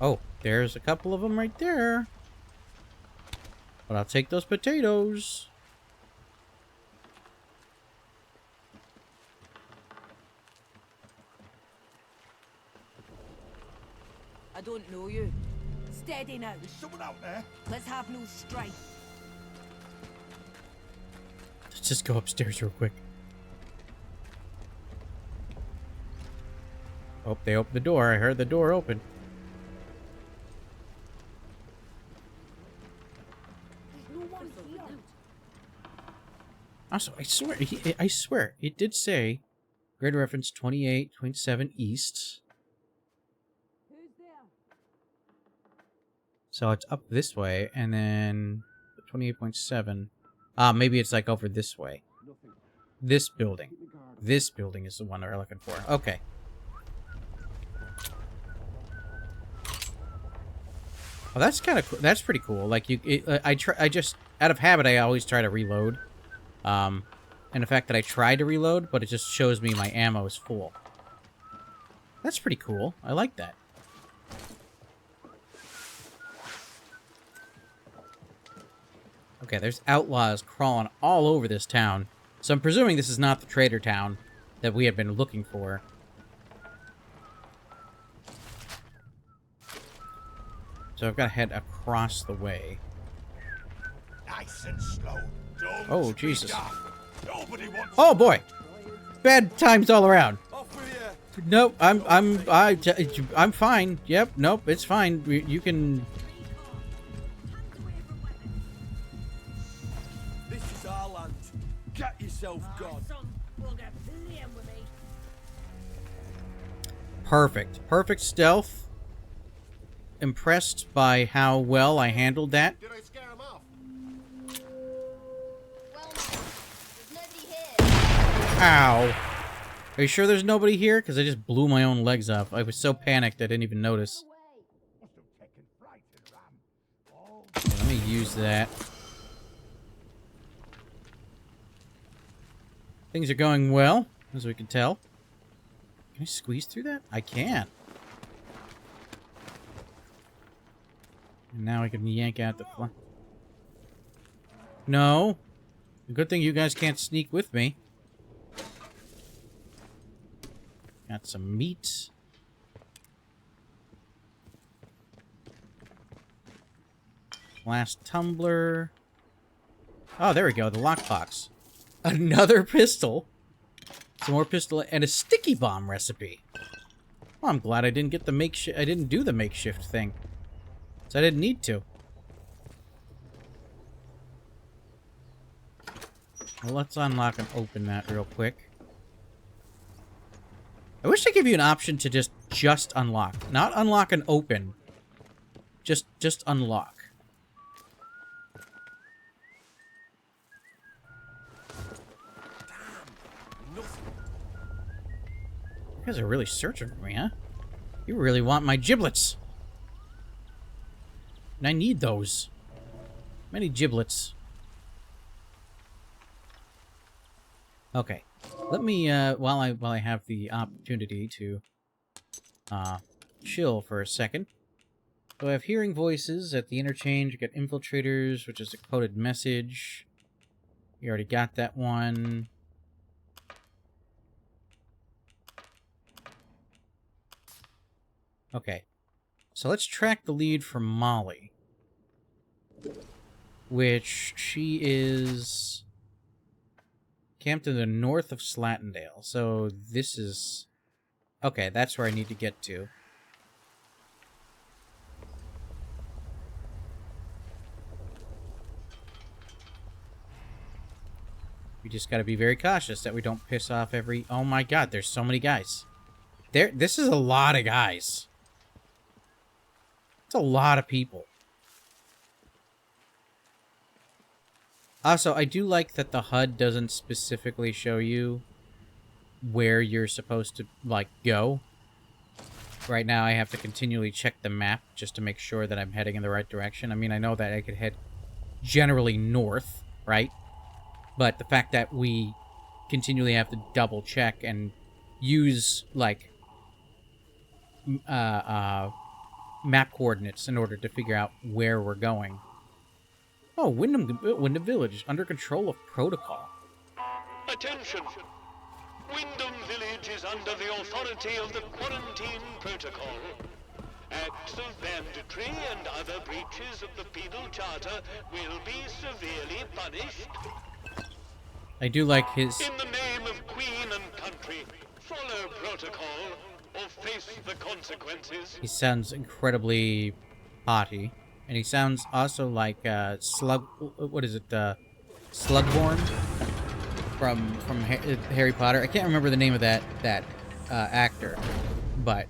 Oh, there's a couple of them right there. But I'll take those potatoes. I don't know you. Steady now. There's someone out there. Let's have no strife. Let's just go upstairs real quick. Oh, they opened the door. I heard the door open. Also, I swear, it did say grid reference 28.7 east. So it's up this way, and then 28.7. Maybe it's like over this way. This building. This building is the one we're looking for. Okay. Well, that's kind of cool. That's pretty cool. Like I just out of habit I always try to reload. And the fact that I tried to reload, but it just shows me my ammo is full. That's pretty cool. I like that. Okay, there's outlaws crawling all over this town. So I'm presuming this is not the trader town that we have been looking for. So I've got to head across the way. Nice and slow. Don't Oh, Jesus. Nobody wants Oh, boy. Bad times all around. Nope, I'm fine. Yep, nope, it's fine. You can... This is our land. Get yourself gone. Perfect. Perfect stealth. Impressed by how well I handled that. Did I scare him off? Well, there's nobody here. Ow. Are you sure there's nobody here? Because I just blew my own legs off. I was so panicked I didn't even notice. Okay, let me use that. Things are going well, as we can tell. Can I squeeze through that? I can. And now I can yank out the fly. No. Good thing you guys can't sneak with me. Got some meat. Last tumbler. Oh, there we go. The lockbox. Another pistol. Some more pistol and a sticky bomb recipe. Well, I'm glad I didn't get the makeshift. I didn't do the makeshift thing. So I didn't need to. Well, let's unlock and open that real quick. I wish they give you an option to just unlock. Not unlock and open. Just unlock. You guys are really searching for me, huh? You really want my giblets. And I need those. Many giblets. Okay. Let me, while I have the opportunity to, chill for a second. So I have hearing voices at the interchange. You got infiltrators, which is a coded message. You already got that one. Okay. So let's track the lead from Molly. Which she is... camped in the north of Slatendale. So this is... okay, that's where I need to get to. We just gotta be very cautious that we don't piss off every... oh my god, there's so many guys. This is a lot of guys. It's a lot of people. Also, I do like that the HUD doesn't specifically show you where you're supposed to, like, go. Right now, I have to continually check the map just to make sure that I'm heading in the right direction. I mean, I know that I could head generally north, right? But the fact that we continually have to double check and use, like, map coordinates in order to figure out where we're going. Oh, Wyndham Village, under control of protocol. Attention! Wyndham Village is under the authority of the Quarantine Protocol. Acts of banditry and other breaches of the Penal Charter will be severely punished. I do like his... in the name of Queen and country, follow protocol or face the consequences. He sounds incredibly haughty. And he sounds also like, Slug... what is it, Slugborn? from Harry Potter. I can't remember the name of that actor, but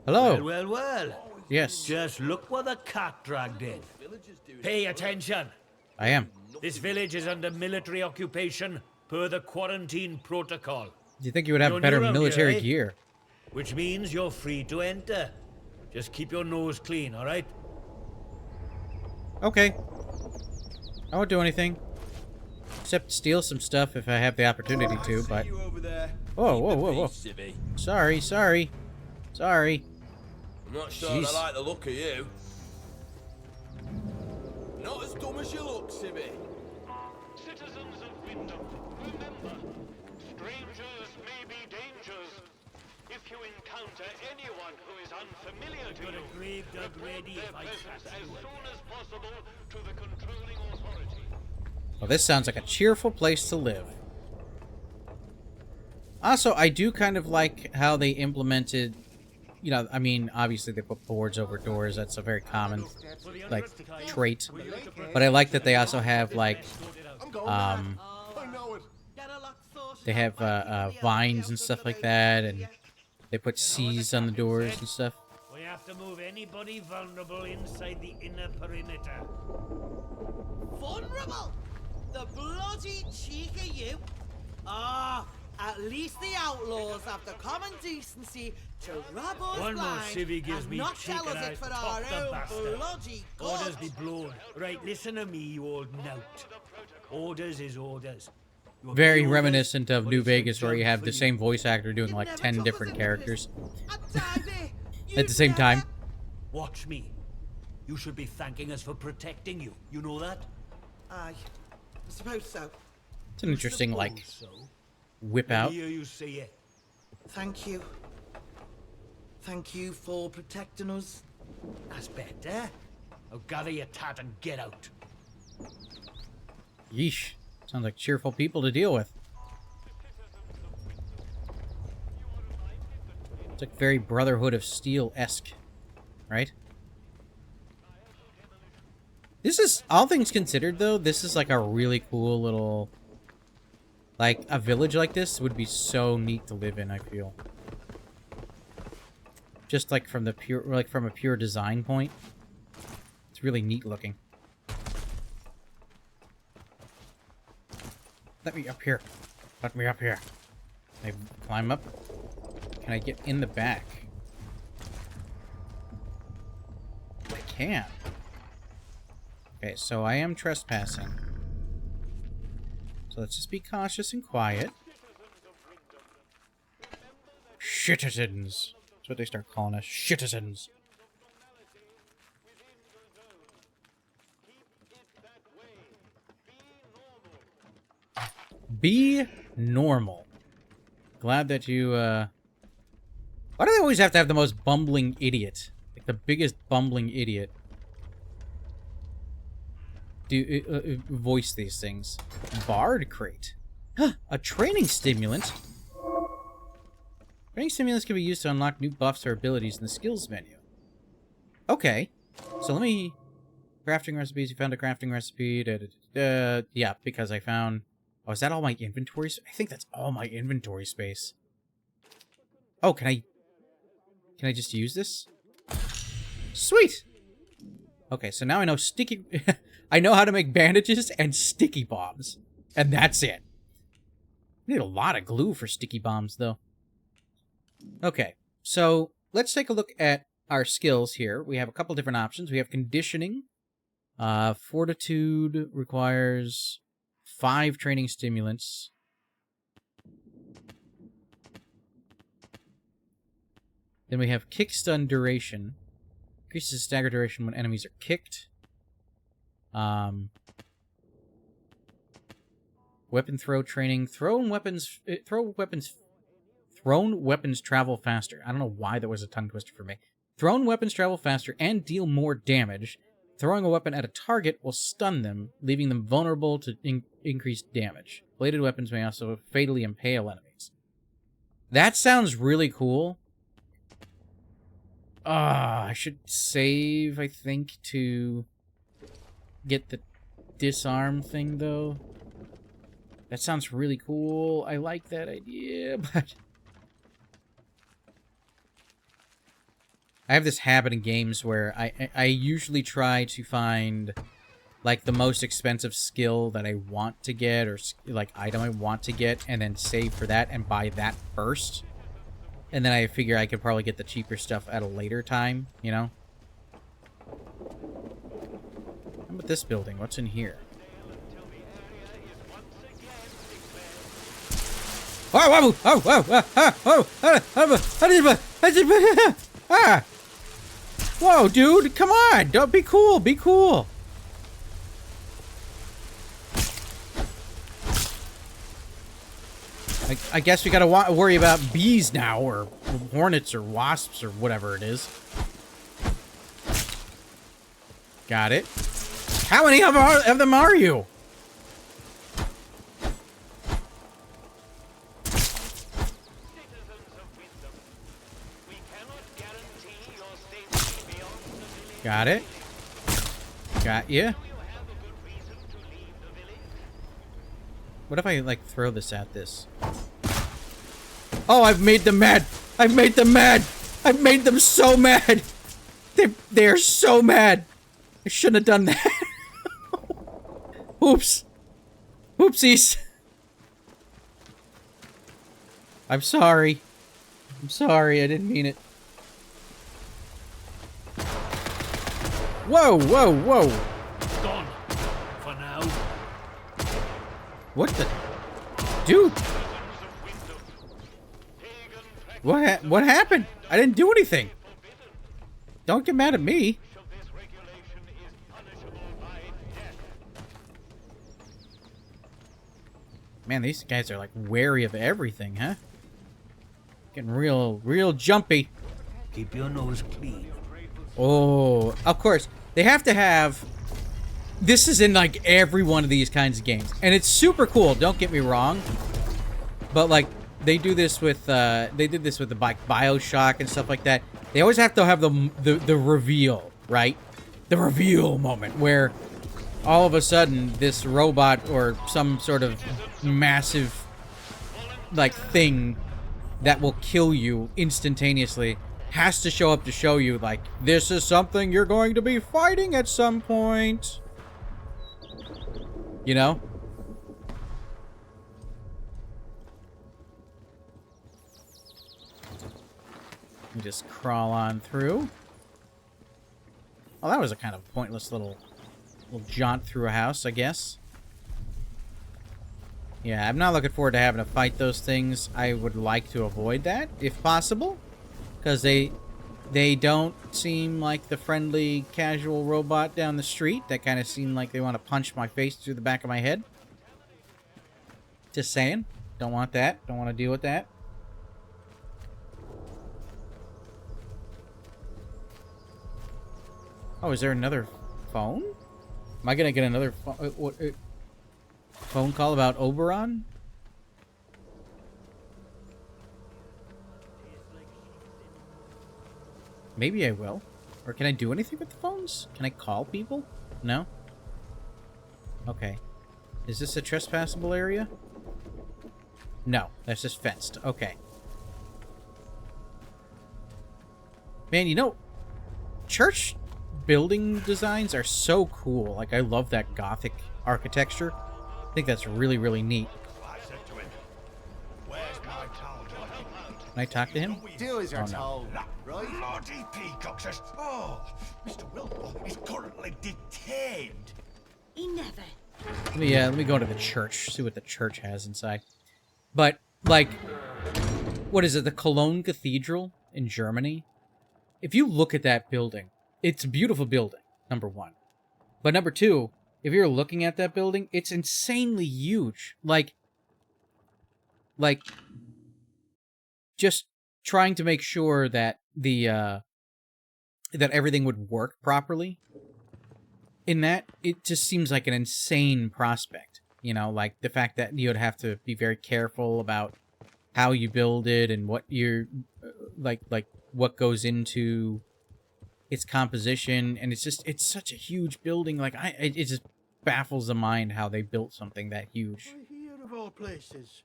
hello. Well. Yes, Just look what the cat dragged in. Pay attention. I am. This village is under military occupation per the quarantine protocol. Do you think you would have You're better new around military here, eh? gear? Which means you're free to enter. Just keep your nose clean, all right? Okay. I won't do anything. Except steal some stuff if I have the opportunity to, but... Whoa. Sorry. I'm not sure Jeez. I like the look of you. Not as dumb as you look, Civvy. Citizens of Wyndham, remember, strangers may be dangers. If you encounter anyone who is unfamiliar to you, grave dug report ready their if I presence catch as you soon as possible to the controlling authority. Well, this sounds like a cheerful place to live. Also, I do kind of like how they implemented... You know, I mean, obviously they put boards over doors. That's a very common, like, trait. But I like that they also have, like, they have vines and stuff like that, and they put C's on the doors and stuff. We have to move anybody vulnerable inside the inner perimeter. Vulnerable? The bloody cheek of you! Ah, at least the outlaws have the common decency to rob us One more blind civvy gives and me not cheek tell us and it I for top our the own bastard. bloody Orders good. be blown. Right, listen to me, you old knout. Orders is orders. You obey Very orders, reminiscent of but New it's a Vegas, where job you have for the same voice actor doing like 10 different characters At the same time. Watch me. You should be thanking us for protecting you. You know that? Aye, I suppose so. It's an interesting, like, So, whip let out. me hear you say it. Thank you. Thank you for protecting us. That's better. Now gather your tat and get out. Yeesh. Sounds like cheerful people to deal with. It's like very Brotherhood of Steel-esque, right? This is, all things considered, though, this is like a really cool little... Like, a village like this would be so neat to live in, I feel. Just like from the pure, like from a pure design point. It's really neat looking. Let me up here. Let me up here. Can I climb up? Can I get in the back? I can. Okay, so I am trespassing. So let's just be cautious and quiet. Citizens. That's what they start calling us. Citizens. Be normal. Glad that you, Why do they always have to have the most bumbling idiot? Like, the biggest bumbling idiot. Do, voice these things. Bard crate. A training stimulant? Training stimulants can be used to unlock new buffs or abilities in the skills menu. Okay. So let me... Crafting recipes. You found a crafting recipe. Yeah, because I found... Oh, is that all my inventory? I think that's all my inventory space. Oh, can I just use this? Sweet! Okay, so now I know sticky... I know how to make bandages and sticky bombs. And that's it. Need a lot of glue for sticky bombs, though. Okay, so let's take a look at our skills here. We have a couple different options. We have conditioning. Fortitude requires 5 training stimulants. Then we have kick stun duration. Increases stagger duration when enemies are kicked. Weapon throw training. Thrown weapons travel faster. I don't know why that was a tongue twister for me. Thrown weapons travel faster and deal more damage. Throwing a weapon at a target will stun them, leaving them vulnerable to increased damage. Bladed weapons may also fatally impale enemies. That sounds really cool. I should save, I think, to get the disarm thing, though. That sounds really cool. I like that idea, but... I have this habit in games where I usually try to find, like, the most expensive skill that I want to get, or, like, item I want to get, and then save for that and buy that first. And then I figure I could probably get the cheaper stuff at a later time, you know? How about this building? What's in here? Whoa, dude, come on! Don't be cool, be cool! I guess we gotta worry about bees now, or hornets, or wasps, or whatever it is. Got it. How many of them are you? Got it. Got ya. What if I, like, throw this at this? Oh, I've made them mad! I've made them mad! I've made them so mad! They're so mad! I shouldn't have done that. Oops. Oopsies. I'm sorry. I'm sorry, I didn't mean it. Whoa, whoa, whoa! Gone. For now. What the... Dude! What happened? I didn't do anything! Don't get mad at me! Man, these guys are, like, wary of everything, huh? Getting real jumpy. Keep your nose clean. Oh, of course. They have to have... This is in, like, every one of these kinds of games. And it's super cool, don't get me wrong. But, like, they do this with, they did this with the BioShock and stuff like that. They always have to have the reveal, right? The reveal moment where all of a sudden this robot or some sort of massive, like, thing that will kill you instantaneously has to show up to show you, like, this is something you're going to be fighting at some point. You know? We just crawl on through. Oh, that was a kind of pointless little jaunt through a house, I guess. Yeah, I'm not looking forward to having to fight those things. I would like to avoid that, if possible. Because they don't seem like the friendly, casual robot down the street. That kind of seem like they want to punch my face through the back of my head. Just saying. Don't want that. Don't want to deal with that. Oh, is there another phone? Am I going to get another phone call about Oberon? Maybe I will. Or can I do anything with the phones? Can I call people? No? Okay. Is this a trespassable area? No, that's just fenced. Okay. Man, you know, church building designs are so cool. Like, I love that Gothic architecture. I think that's really, really neat. Can I talk to him? Do as you're Oh, no. told, right? Bloody peacocks! Oh, Mr. Wilbur is currently detained. He never. Let me go into the church, see what the church has inside. But, like, what is it, the Cologne Cathedral in Germany? If you look at that building, it's a beautiful building, number one. But number two, if you're looking at that building, it's insanely huge. Like, just trying to make sure that that everything would work properly. In that, it just seems like an insane prospect. You know, like the fact that you would have to be very careful about how you build it and what you're like what goes into its composition, and it's such a huge building. Like it just baffles the mind how they built something that huge. Why, here of all places,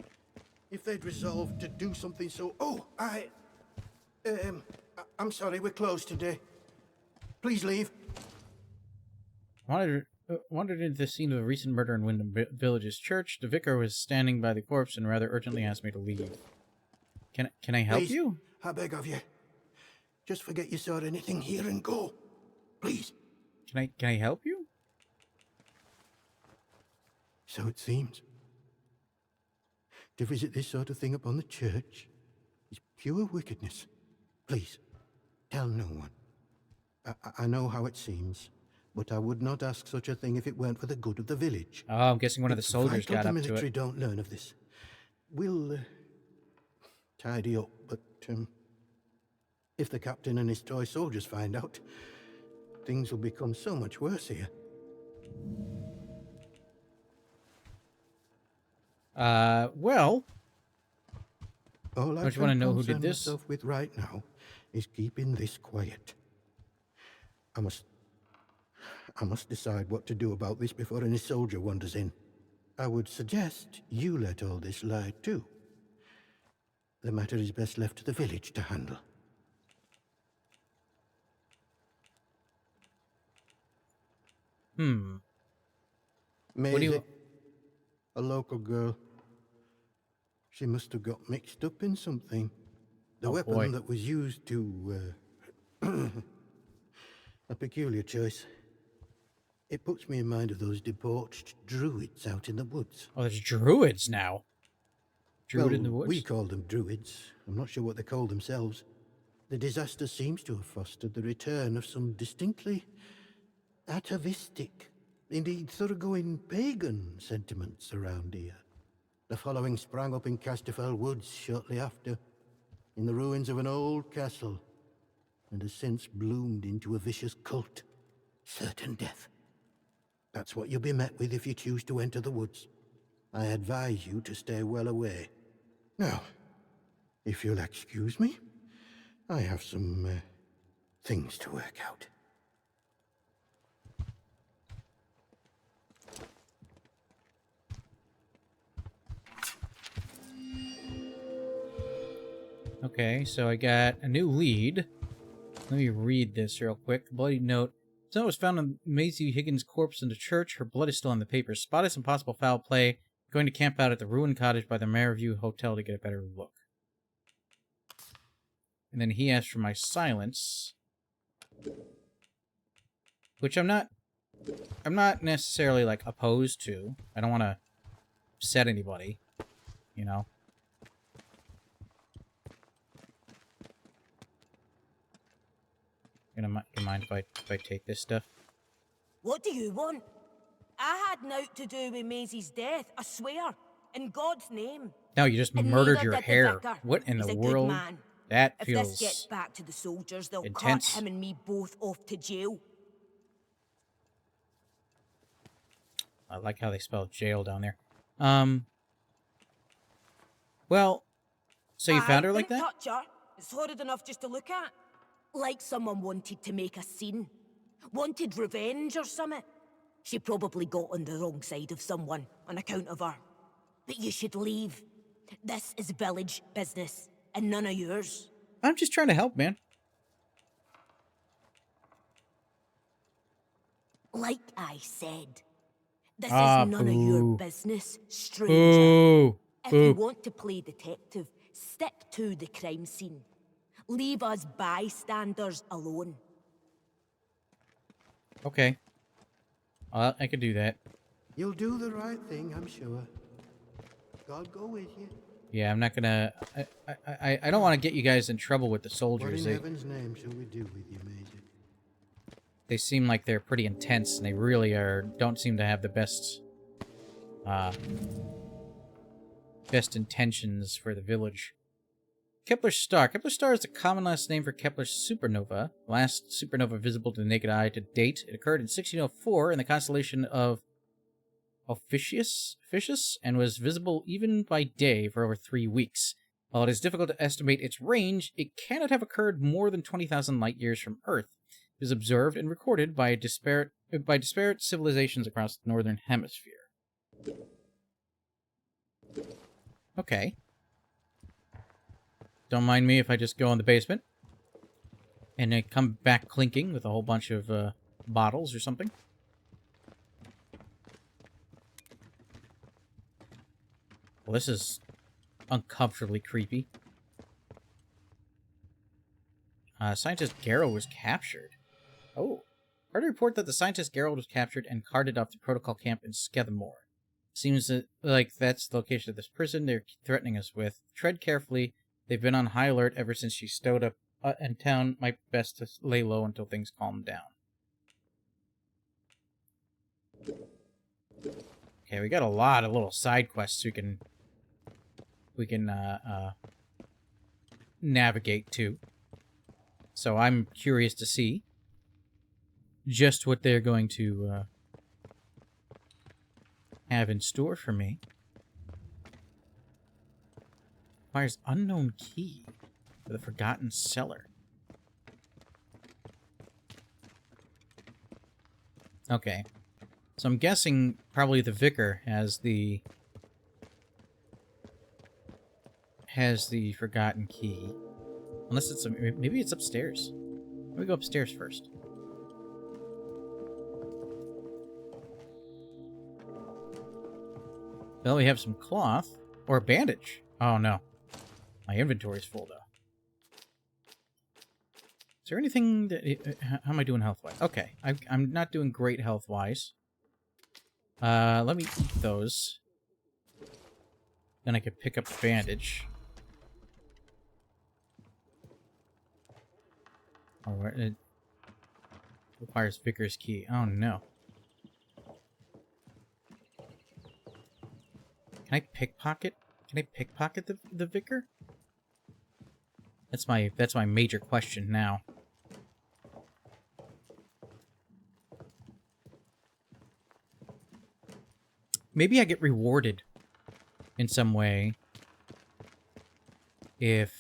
if they'd resolved to do something so... Oh, I'm sorry, we're closed today. Please leave. Wandered into the scene of a recent murder in Wyndham Village's church. The vicar was standing by the corpse and rather urgently asked me to leave. Can I help Please, you? I beg of you. Just forget you saw anything here and go. Please. Can I help you? So it seems. To visit this sort of thing upon the church is pure wickedness. Please, tell no one. I know how it seems, but I would not ask such a thing if it weren't for the good of the village. Oh, I'm guessing one of the soldiers got up to it. The military don't learn of this. We'll tidy up, but if the captain and his toy soldiers find out, things will become so much worse here. Well, All don't you want to know who did this? Myself with right now is keeping this quiet. I must decide what to do about this before any soldier wanders in. I would suggest you let all this lie too. The matter is best left to the village to handle. Maisie, a local girl. She must have got mixed up in something. The weapon that was used to... a peculiar choice. It puts me in mind of those debauched druids out in the woods. Oh, there's druids now. Druid in the woods? We call them druids. I'm not sure what they call themselves. The disaster seems to have fostered the return of some distinctly atavistic, indeed thoroughgoing pagan sentiments around here. The following sprang up in Casterfell Woods shortly after, in the ruins of an old castle, and has since bloomed into a vicious cult. Certain death. That's what you'll be met with if you choose to enter the woods. I advise you to stay well away. Now, if you'll excuse me, I have some things to work out. Okay, so I got a new lead. Let me read this real quick. Bloody note. Someone was found on Maisie Higgins' corpse in the church. Her blood is still on the paper. Spotted some possible foul play. Going to camp out at the ruined cottage by the Mayorview Hotel to get a better look. And then he asked for my silence. Which I'm not necessarily, like, opposed to. I don't want to upset anybody, you know. You mind if I take this stuff? What do you want? I had naught to do with Maisie's death, I swear. In God's name. No, you just And murdered neither your did the hair. vicar. What in He's the a world? Good man. That if feels this gets back to the soldiers, they'll intense. cut him and me both off to jail. I like how they spell jail down there. Well, so you found her like that? Touch her. It's horrid enough just to look at. Like someone wanted to make a scene. Wanted revenge or something. She probably got on the wrong side of someone on account of her. But you should leave. This is village business, and none of yours. I'm just trying to help, man. Like I said, this is none of your business, stranger. Boo. If you want to play detective, stick to the crime scene. Leave us bystanders alone. Okay. I could do that. You'll do the right thing, I'm sure. God go with you. Yeah, I'm not gonna... I don't want to get you guys in trouble with the soldiers. What in heaven's name shall we do with you, Maisie? They seem like they're pretty intense, and they really don't seem to have the best intentions for the village. Kepler star. Kepler star is the common last name for Kepler's supernova. Last supernova visible to the naked eye to date. It occurred in 1604 in the constellation of Ophiuchus and was visible even by day for over 3 weeks. While it is difficult to estimate its range, it cannot have occurred more than 20,000 light-years from Earth. It is observed and recorded by disparate civilizations across the northern hemisphere. Okay. Don't mind me if I just go in the basement. And then come back clinking with a whole bunch of bottles or something. Well, this is uncomfortably creepy. Scientist Garrow was captured. Oh. Heard a report that the scientist Garrow was captured and carted off to Protocol Camp in Skethamore. Seems like that's the location of this prison they're threatening us with. Tread carefully. They've been on high alert ever since she stowed up in town. Might be best to lay low until things calm down. Okay, we got a lot of little side quests we can navigate to. So I'm curious to see just what they're going to have in store for me. Requires unknown key for the forgotten cellar. Okay. So I'm guessing probably the vicar has the forgotten key. Unless it's maybe it's upstairs. Let me go upstairs first. Well, we have some cloth or a bandage. Oh no. My inventory's full though. Is there anything that how am I doing health-wise? Okay, I'm not doing great health-wise. Let me eat those. Then I could pick up the bandage. Oh, it requires Vicar's key. Oh no. Can I pickpocket? Can I pickpocket the Vicar? That's my major question now. Maybe I get rewarded in some way if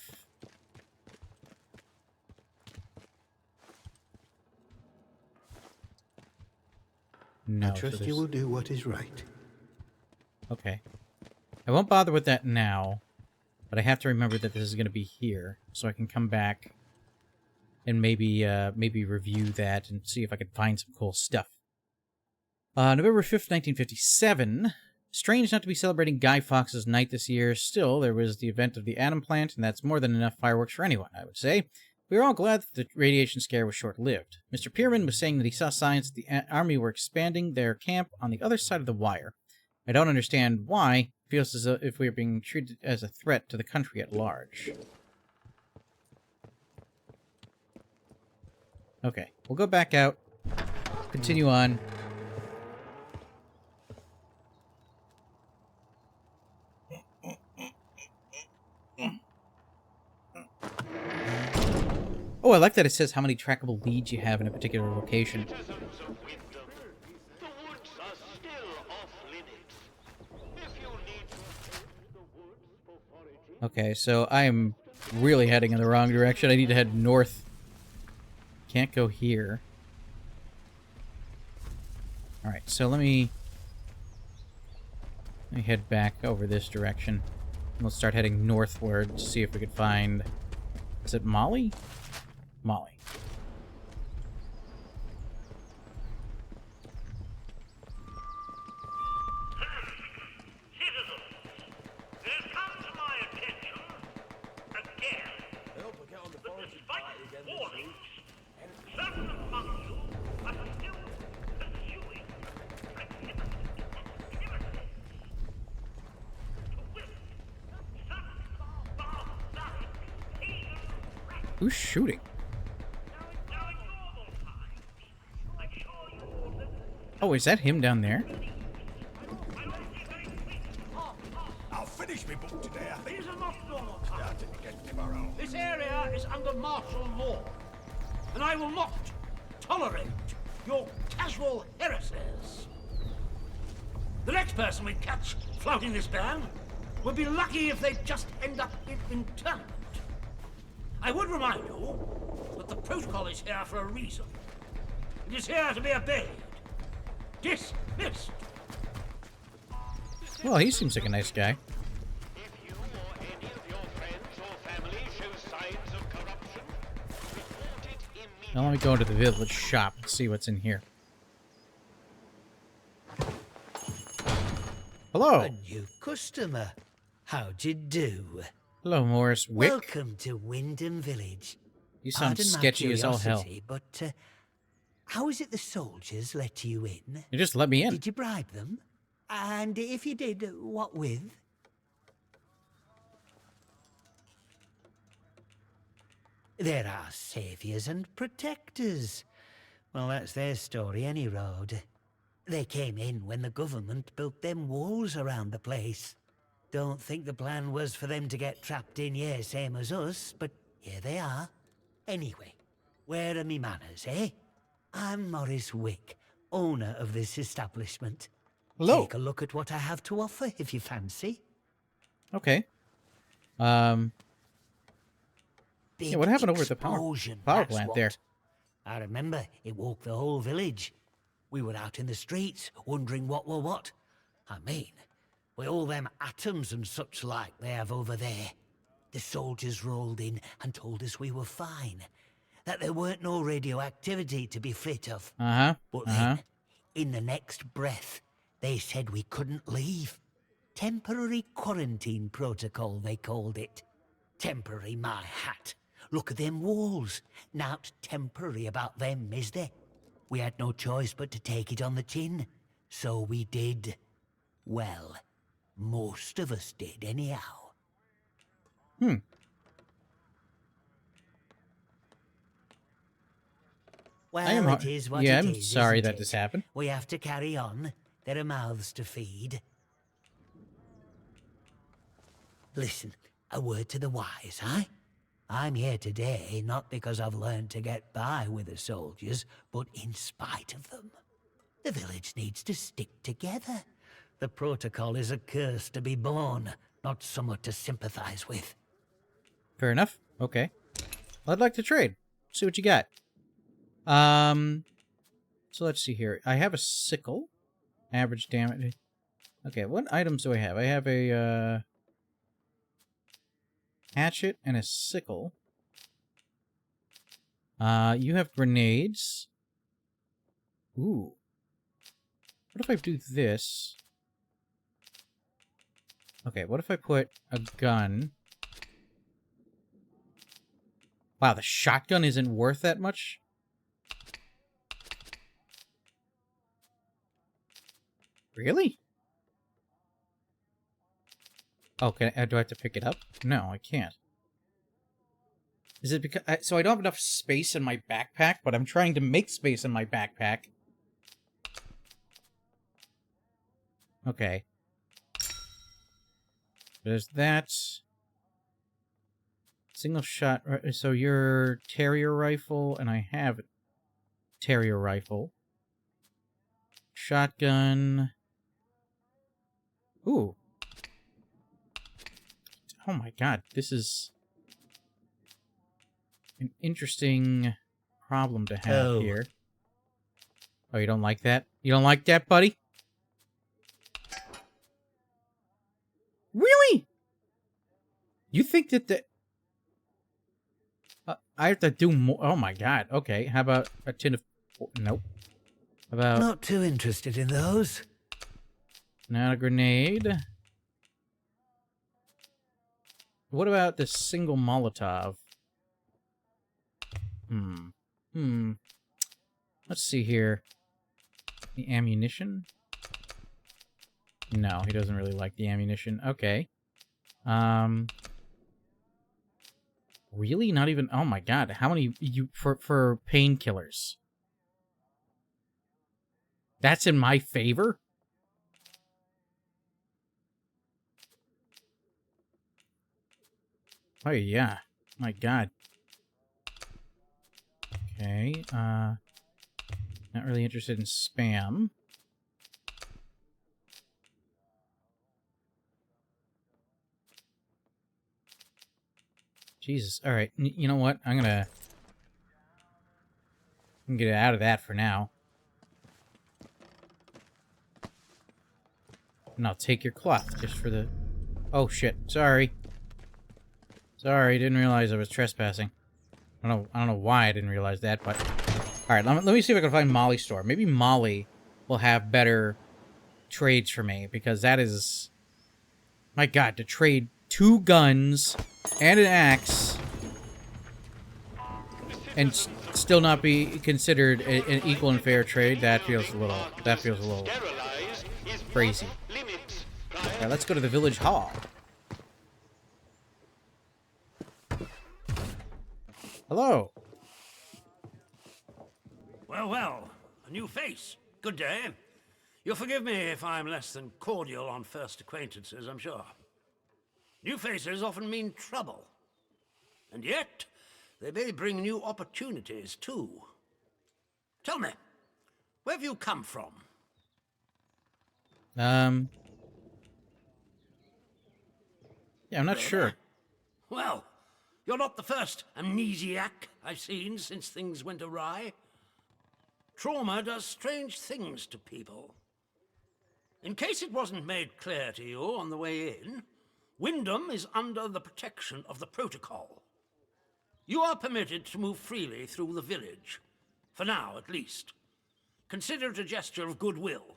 I trust you will do what is right. Okay. I won't bother with that now, but I have to remember that this is going to be here, so I can come back and maybe review that and see if I can find some cool stuff. November 5th, 1957. Strange not to be celebrating Guy Fawkes' night this year. Still, there was the event of the atom plant, and that's more than enough fireworks for anyone, I would say. We were all glad that the radiation scare was short-lived. Mr. Pierman was saying that he saw signs that the Army were expanding their camp on the other side of the wire. I don't understand why. It feels as if we are being treated as a threat to the country at large. Okay, we'll go back out. Continue on. Oh, I like that it says how many trackable leads you have in a particular location. Okay, so I am really heading in the wrong direction. I need to head north. Can't go here. Alright, so let me head back over this direction. We'll start heading northward to see if we could find... Is it Molly? Molly. Who's shooting? Oh, is that him down there? I'll finish my book today, I think. These are not normal times. Starting again tomorrow. This area is under martial law, and I will not tolerate your casual heresies. The next person we catch flouting this ban We'd be lucky if they just end up internment. I would remind you that the protocol is here for a reason. It is here to be obeyed. Dismissed. Well, he seems like a nice guy. If you or any of your friends or family show signs of corruption, report it immediately. Now let me go into the village shop and see what's in here. Hello. A new customer. How'd you do? Hello, Morris Wick. Welcome to Wyndham Village. You sound Pardon my sketchy as all hell. curiosity, But how is it the soldiers let you in? You just let me in. Did you bribe them? And if you did, what with? There are saviors and protectors. Well, that's their story, any road. They came in when the government built them walls around the place. Don't think the plan was for them to get trapped in here, same as us, but here they are. Anyway, where are me manners, eh? I'm Morris Wick, owner of this establishment. Hello. Take a look at what I have to offer, if you fancy. Okay. Yeah, what happened over at the power that's plant what. there? I remember it woke the whole village. We were out in the streets, wondering what were what. I mean, with all them atoms and such like they have over there. The soldiers rolled in and told us we were fine. That there weren't no radioactivity to be frit of. Uh-huh. But then, in the next breath, they said we couldn't leave. Temporary quarantine protocol, they called it. Temporary, my hat. Look at them walls. Nowt temporary about them, is there? We had no choice but to take it on the chin. So we did. Well, most of us did, anyhow. Well, it is what yeah, it I'm is, sorry isn't that it? this happened. We have to carry on. There are mouths to feed. Listen, a word to the wise, huh? I'm here today not because I've learned to get by with the soldiers, but in spite of them. The village needs to stick together. The protocol is a curse to be born, not somewhat to sympathize with. Fair enough. Okay. Well, I'd like to trade. See what you got. So let's see here. I have a sickle. Average damage. Okay, what items do I have? I have a, hatchet and a sickle. You have grenades. Ooh. What if I do this? Okay, what if I put a gun? Wow, the shotgun isn't worth that much? Really? Oh, do I have to pick it up? No, I can't. Is it because... so I don't have enough space in my backpack, but I'm trying to make space in my backpack. Okay. There's that. Single shot... So you're Terrier rifle, and I have a Terrier rifle. Shotgun... Ooh. Oh my god, this is an interesting problem to have here. Oh, you don't like that? You don't like that, buddy? Really? You think that the... I have to do more... Oh my god, okay. How about a tin of... Nope. How about... Not too interested in those. Not a grenade. What about this single Molotov? Let's see here. The ammunition? No, he doesn't really like the ammunition. Okay. Really? Not even... Oh my god, how many... For painkillers? That's in my favor? Oh, yeah. My god. Okay, not really interested in spam. Jesus. All right. You know what? I'm gonna get out of that for now. And I'll take your cloth just for the... Oh, shit. Sorry. Sorry, didn't realize I was trespassing. I don't know why I didn't realize that, but... Alright, let me see if I can find Molly's store. Maybe Molly will have better trades for me, because that is... My god, to trade 2 guns and an axe and still not be considered an equal and fair trade, that feels a little crazy. Alright, let's go to the village hall. Hello. Well, a new face. Good day. You'll forgive me if I'm less than cordial on first acquaintances, I'm sure. New faces often mean trouble. And yet, they may bring new opportunities, too. Tell me, where have you come from? Yeah, I'm not sure. Well, you're not the first amnesiac I've seen since things went awry. Trauma does strange things to people. In case it wasn't made clear to you on the way in, Wyndham is under the protection of the protocol. You are permitted to move freely through the village. For now, at least. Consider it a gesture of goodwill.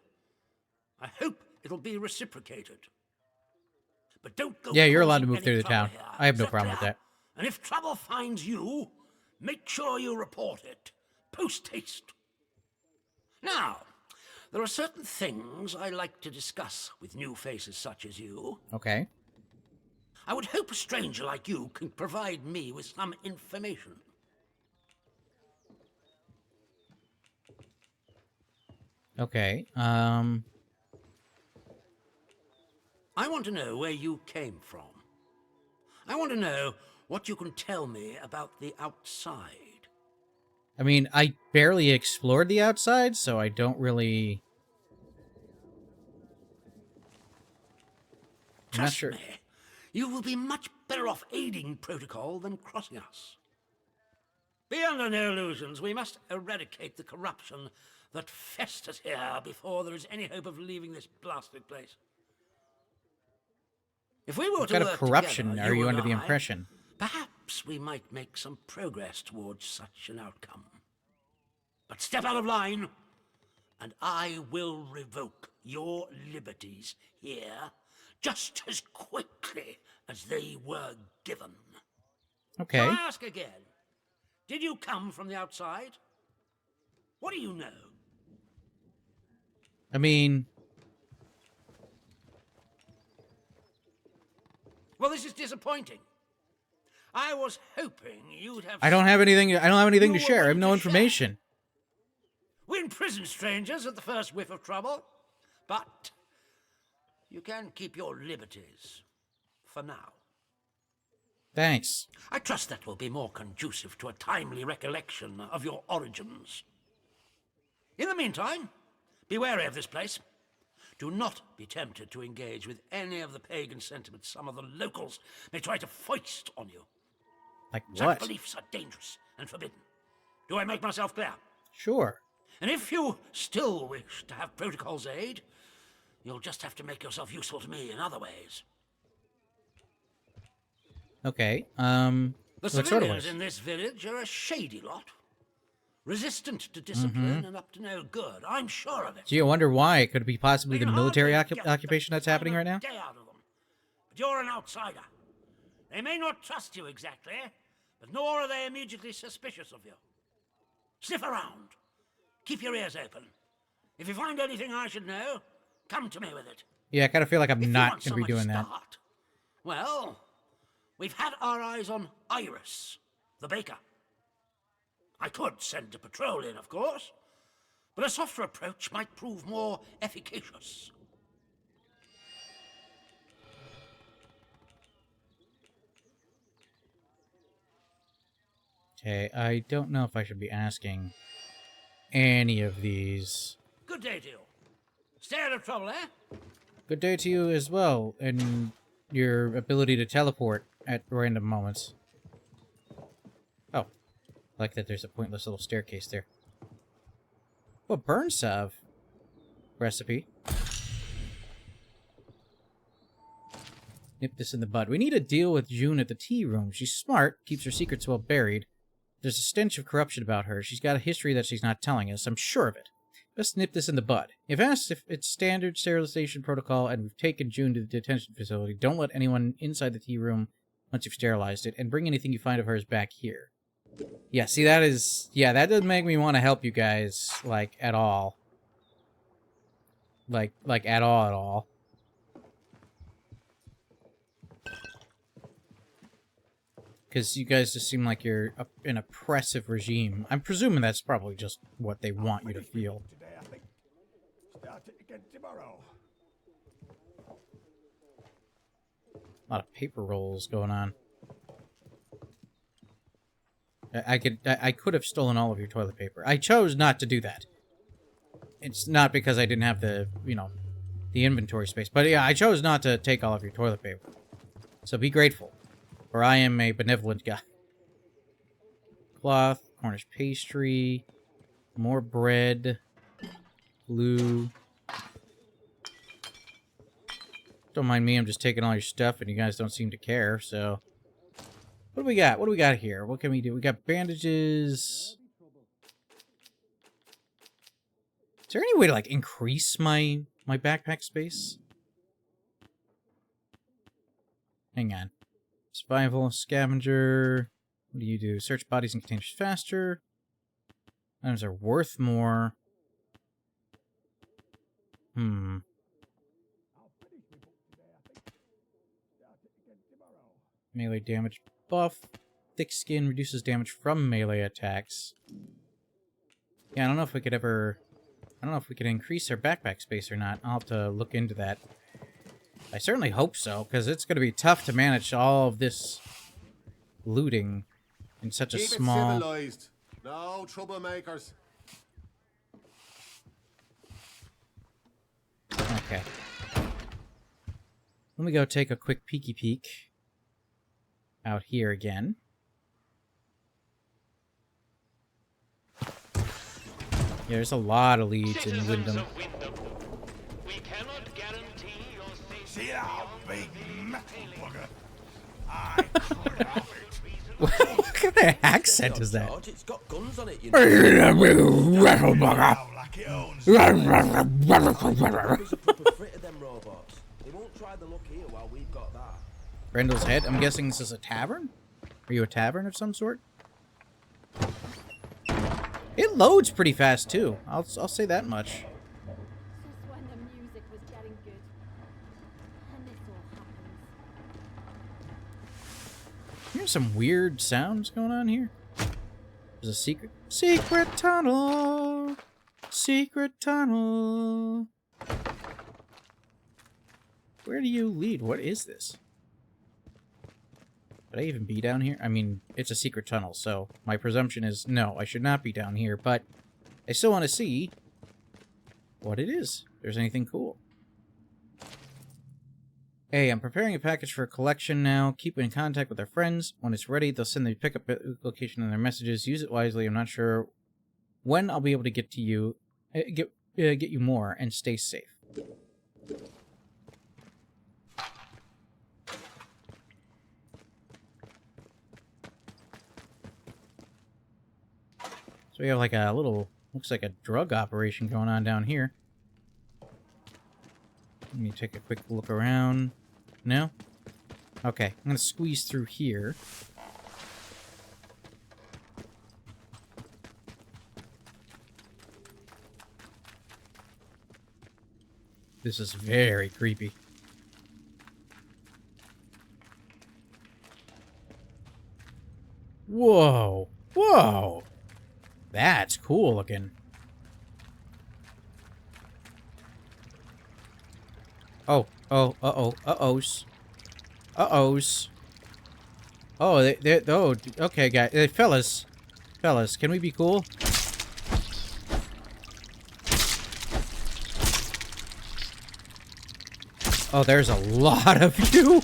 I hope it'll be reciprocated. But don't go. Yeah, you're allowed to move through the town. I have no problem with that. And if trouble finds you, make sure you report it. Post haste. Now, there are certain things I like to discuss with new faces such as you. Okay. I would hope a stranger like you can provide me with some information. Okay, I want to know where you came from. I want to know what you can tell me about the outside. I mean, I barely explored the outside, so I don't really... I'm not sure. Trust me, you will be much better off aiding protocol than crossing us. Be under no illusions. We must eradicate the corruption that festers here before there is any hope of leaving this blasted place. If we were What to kind of work corruption together, are you under and the I, impression? perhaps we might make some progress towards such an outcome. But step out of line, and I will revoke your liberties here just as quickly as they were given. Okay. So I ask again, did you come from the outside? What do you know? I mean... Well, this is disappointing. I was hoping you'd have... I don't have anything to share. I have no information. We imprison strangers at the first whiff of trouble, but you can keep your liberties for now. Thanks. I trust that will be more conducive to a timely recollection of your origins. In the meantime, be wary of this place. Do not be tempted to engage with any of the pagan sentiments some of the locals may try to foist on you. Like Such what? beliefs are dangerous and forbidden. Do I make myself clear? Sure. And if you still wish to have protocol's aid, you'll just have to make yourself useful to me in other ways. Okay, The what sort of civilians ways? in this village are a shady lot. Resistant to discipline and up to no good. I'm sure of it. Gee, I wonder why. It could be possibly the We can military hardly get occupation that's happening right now? Day out of them. But you're an outsider. They may not trust you exactly, but nor are they immediately suspicious of you. Sniff around. Keep your ears open. If you find anything I should know, come to me with it. Yeah, I kind of feel like I'm If you not want going to be somewhere doing that. start, well, we've had our eyes on Iris, the baker. I could send a patrol in, of course, but a softer approach might prove more efficacious. Okay, I don't know if I should be asking any of these. Good day to you. Stay out of trouble, eh? Good day to you as well, and your ability to teleport at random moments. Like that there's a pointless little staircase there. Oh, burn salve recipe. Nip this in the bud. We need to deal with June at the tea room. She's smart, keeps her secrets well buried. There's a stench of corruption about her. She's got a history that she's not telling us. I'm sure of it. Let's nip this in the bud. If asked if it's standard sterilization protocol and we've taken June to the detention facility, don't let anyone inside the tea room once you've sterilized it, and bring anything you find of hers back here. Yeah, see, that is... Yeah, that doesn't make me want to help you guys, like, at all. Like, at all. Because you guys just seem like you're an oppressive regime. I'm presuming that's probably just what they want you to feel. Start it again tomorrow. A lot of paper rolls going on. I could have stolen all of your toilet paper. I chose not to do that. It's not because I didn't have the, you know, the inventory space. But yeah, I chose not to take all of your toilet paper. So be grateful. For I am a benevolent guy. Cloth, Cornish pastry, more bread, glue. Don't mind me, I'm just taking all your stuff and you guys don't seem to care, so... What do we got? What do we got here? What can we do? We got bandages. Is there any way to, like, increase my backpack space? Hang on. Survival, scavenger. What do you do? Search bodies and containers faster. Items are worth more. Melee damage buff. Thick skin reduces damage from melee attacks. Yeah, I don't know if we could ever... I don't know if we could increase our backpack space or not. I'll have to look into that. I certainly hope so, because it's going to be tough to manage all of this looting in such a small... Keep it civilized. No troublemakers. Okay. Let me go take a quick peeky peek out here again. Yeah, there's a lot of leads in Wyndham. See that big metal bugger? I could have it. What kind of accent is that? It's got guns on it, you Brendel's head? I'm guessing this is a tavern? Are you a tavern of some sort? It loads pretty fast too. I'll say that much. Here's some weird sounds going on here. There's a secret tunnel. Secret tunnel. Where do you lead? What is this? Would I even be down here? I mean, it's a secret tunnel, so my presumption is no, I should not be down here, but I still want to see what it is. If there's anything cool. Hey, I'm preparing a package for a collection now. Keep in contact with our friends. When it's ready, they'll send the pickup location in their messages. Use it wisely. I'm not sure when I'll be able to get to you, get you more, and stay safe. So we have like a little, looks like a drug operation going on down here. Let me take a quick look around. No? Okay, I'm gonna squeeze through here. This is very creepy. Whoa! Whoa! That's cool looking. Oh, uh-ohs. Uh-ohs. Oh, oh, okay, guys. Fellas, can we be cool? Oh, there's a lot of you.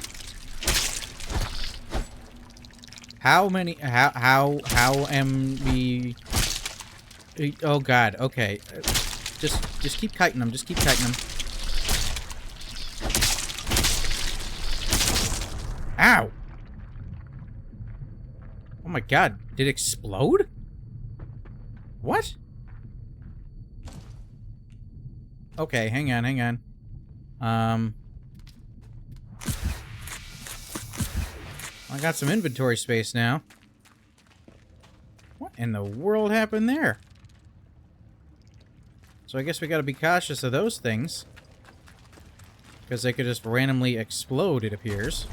How many? How am we? Oh God. Okay. Just keep kiting them. Just keep kiting them. Ow! Oh my God! Did it explode? What? Okay, hang on, hang on. I got some inventory space now. What in the world happened there? So I guess we gotta be cautious of those things. Because they could just randomly explode, it appears.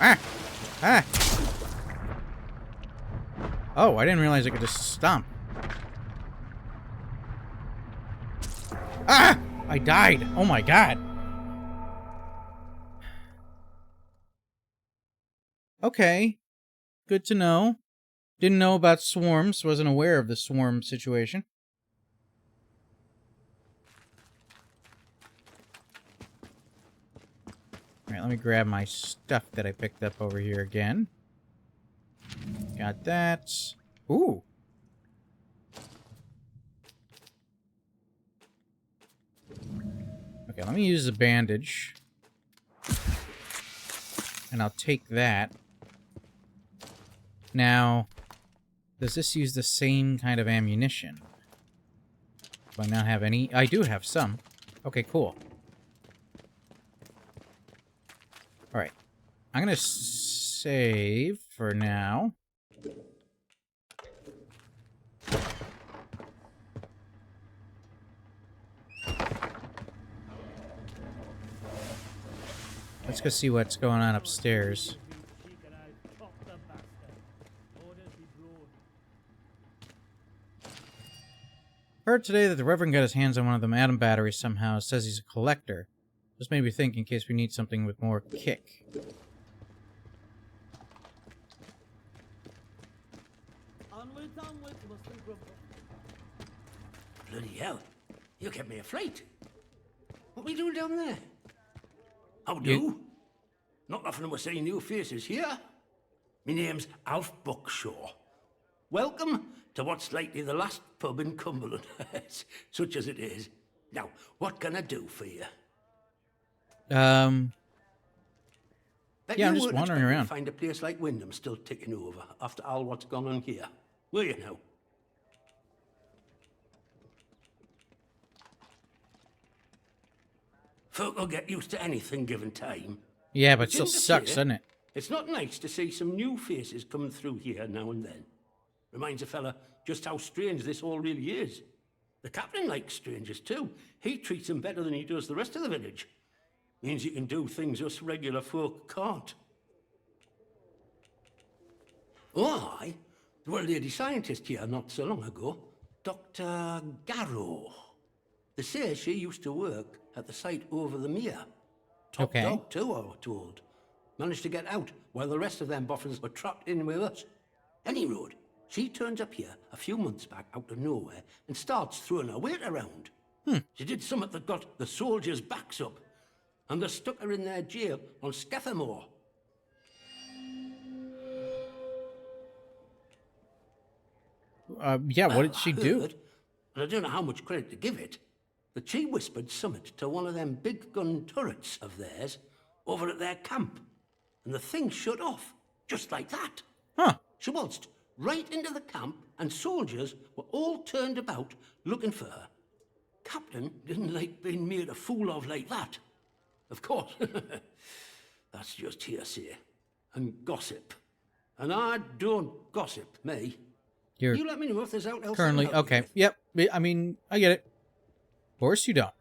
Ah! Ah! Oh, I didn't realize I could just stomp. Ah! I died! Oh my God! Okay. Good to know. Didn't know about swarms. Wasn't aware of the swarm situation. Alright, let me grab my stuff that I picked up over here again. Got that. Ooh! Okay, let me use a bandage. And I'll take that. Now, does this use the same kind of ammunition? Do I not have any? I do have some. Okay, cool. Alright. I'm gonna save for now. Let's go see what's going on upstairs. Heard today that the Reverend got his hands on one of them atom batteries somehow. Says he's a collector. Just made me think in case we need something with more kick. Bloody hell. You kept me afraid. What are we doing down there? How do? Not often we're seeing new faces here. My name's Alf Buckshaw. Welcome to what's likely the last pub in Cumberland, such as it is. Now, what can I do for you? Yeah, I'm just wandering around. To find a place like Wyndham still ticking over after all what's gone on here. Will you now? Folk will get used to anything given time. Yeah, but it still sucks, doesn't it? It's not nice to see some new faces coming through here now and then. Reminds a fella just how strange this all really is. The captain likes strangers too. He treats them better than he does the rest of the village. Means you can do things us regular folk can't. Oh, aye. There were a lady scientist here not so long ago. Dr. Garrow. They say she used to work at the site over the mere. Top dog too, I was told. Managed to get out while the rest of them boffins were trapped in with us. Any road, she turns up here a few months back out of nowhere and starts throwing her weight around. She did something that got the soldiers' backs up, and they stuck her in their jail on Scathamore. Yeah, what did she do? And I don't know how much credit to give it, but she whispered summit to one of them big gun turrets of theirs over at their camp, and the thing shut off, just like that. Huh. She waltzed right into the camp, and soldiers were all turned about looking for her. Captain didn't like being made a fool of like that. Of course, that's just hearsay and gossip. And I don't gossip, me. You let me know if there's out else. Currently, okay. Yep. I mean, I get it. Of course you don't.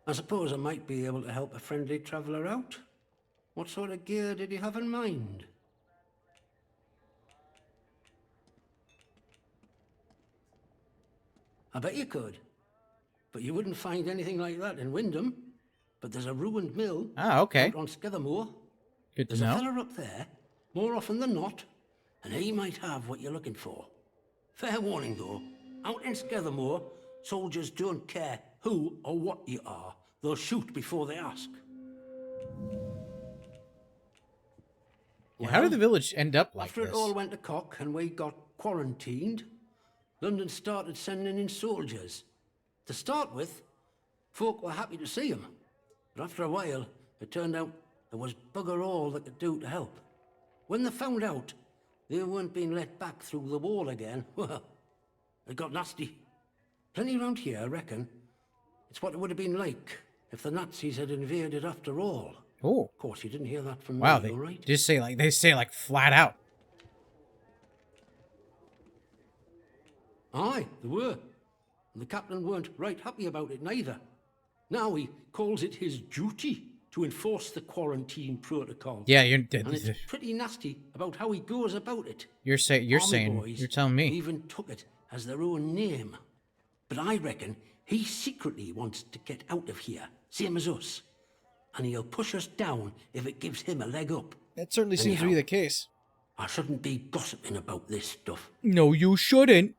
I suppose I might be able to help a friendly traveller out. What sort of gear did you have in mind? I bet you could. But you wouldn't find anything like that in Wyndham. But there's a ruined mill. Ah, okay. Out on Scathamore. Good to There's know. a fella up there, more often than not, and he might have what you're looking for. Fair warning, though. Out in Scathamore, soldiers don't care who or what you are. they'll shoot before they ask. Yeah, how did the village end up like after this? It all went to cock and we got quarantined, London started sending in soldiers. To start with, folk were happy to see them. But after a while, it turned out there was bugger all they could do to help. When they found out they weren't being let back through the wall again, well, it got nasty. Plenty around here, I reckon. It's what it would have been like if the Nazis had invaded after all. Oh. Of course, you didn't hear that from Wow, me, they all right? just say like flat out. Aye, they were. And the captain weren't right happy about it neither. Now he calls it his duty to enforce the quarantine protocol. Yeah, and it's pretty nasty about how he goes about it. You're Army saying, boys you're telling me. even took it as their own name. But I reckon he secretly wants to get out of here, same as us. And he'll push us down if it gives him a leg up. That certainly seems to be the case. I shouldn't be gossiping about this stuff. No, you shouldn't.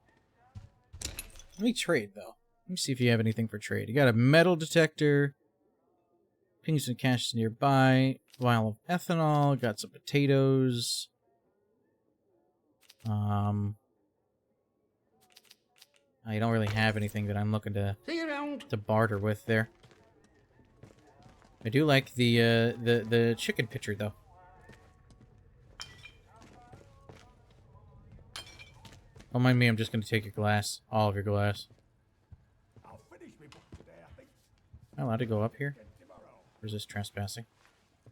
Let me trade, though. Let me see if you have anything for trade. You got a metal detector. Pings and cash nearby. Vial of ethanol. Got some potatoes. I don't really have anything that I'm looking to barter with there. I do like the chicken pitcher, though. Don't mind me, I'm just going to take your glass. All of your glass. Am I allowed to go up here? Or is this trespassing?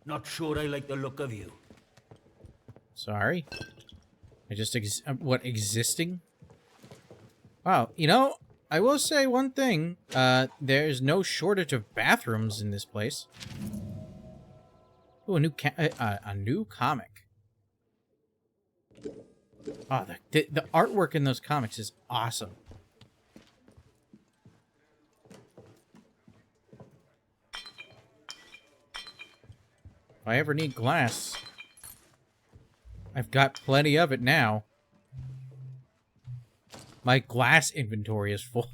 Not sure I like the look of you. Sorry. I just existing? Wow, you know, I will say one thing. There's no shortage of bathrooms in this place. Ooh, a new comic. Oh, the artwork in those comics is awesome. If I ever need glass, I've got plenty of it now. My glass inventory is full.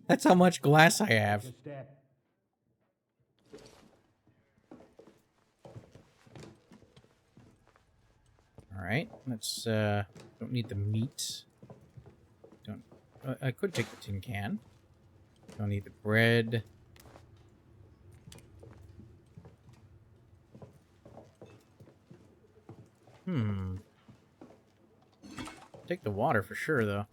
That's how much glass I have. Alright, let's, don't need the meat. I could take the tin can. Don't need the bread. Take the water for sure, though.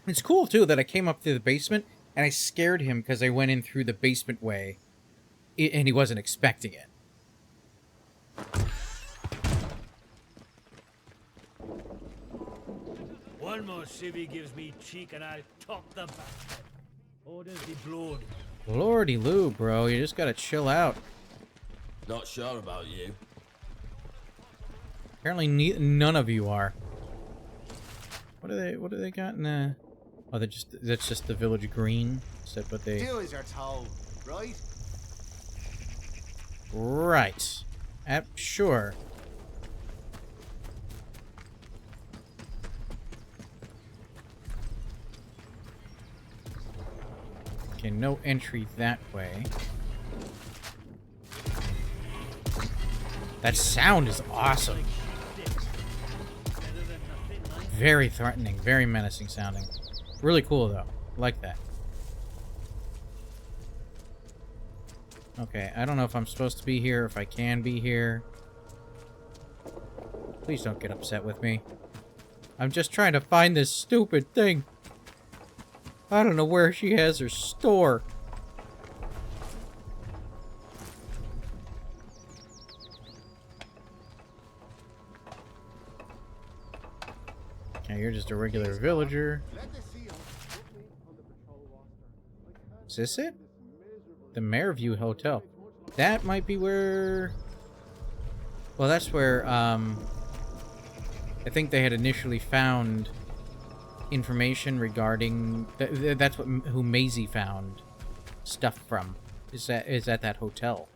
It's cool, too, that I came up through the basement, and I scared him because I went in through the basement way, and he wasn't expecting it. One more civvy gives me cheek and I'll top the bastard. Orders be blowed. Lordy Lou, bro, you just gotta chill out. Not sure about you. Apparently none of you are. What do they got in the... Oh, that's just the village green. Is that what they... Do as you're told, right? Right. Sure. Okay, no entry that way. That sound is awesome. Very threatening, very menacing sounding. Really cool, though. I like that. Okay, I don't know if I'm supposed to be here, if I can be here. Please don't get upset with me. I'm just trying to find this stupid thing. I don't know where she has her store. Okay, you're just a regular villager. Is this it? The Mayorview Hotel. That might be where... Well, that's where, I think they had initially found information regarding... That's who Maisie found stuff from. Is at that hotel.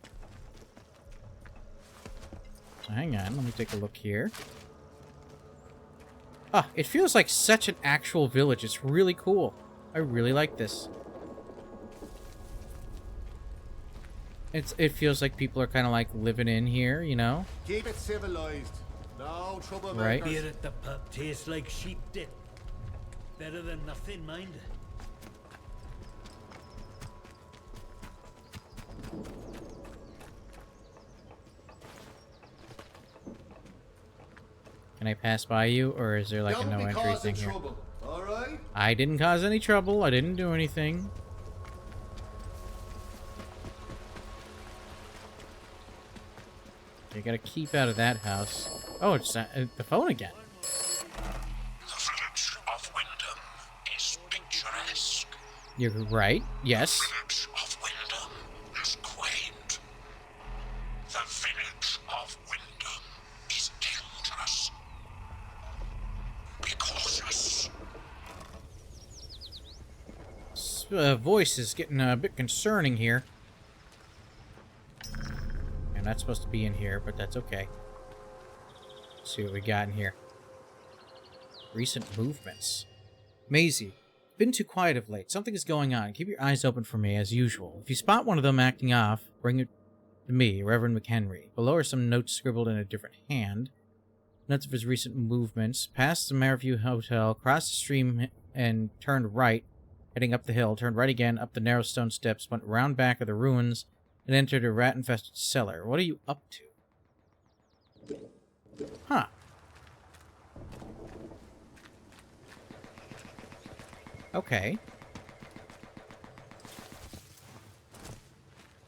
So hang on, let me take a look here. Oh, it feels like such an actual village. It's really cool. I really like this. It feels like people are kind of like living in here, you know? Keep it civilized. No troublemakers. Right. Beer at the pub tastes like sheep dip. Better than nothing, mind. Can I pass by you, or is there like Don't a no be entry causing thing here? trouble, all right? I didn't cause any trouble. I didn't do anything. You gotta keep out of that house. Oh, it's the phone again. The village of Wyndham is picturesque. You're right. Yes. The village of Wyndham is quaint. The village of Wyndham is dangerous. Be cautious. Voice is getting a bit concerning here. I'm not supposed to be in here, but that's okay. Let's see what we got in here. Recent movements. Maisie, been too quiet of late. Something is going on. Keep your eyes open for me, as usual. If you spot one of them acting off, bring it to me, Reverend McHenry. Below are some notes scribbled in a different hand. Notes of his recent movements. Passed the Maryview Hotel, crossed the stream and turned right, heading up the hill, turned right again, up the narrow stone steps, went round back of the ruins, and entered a rat-infested cellar. What are you up to? Huh. Okay.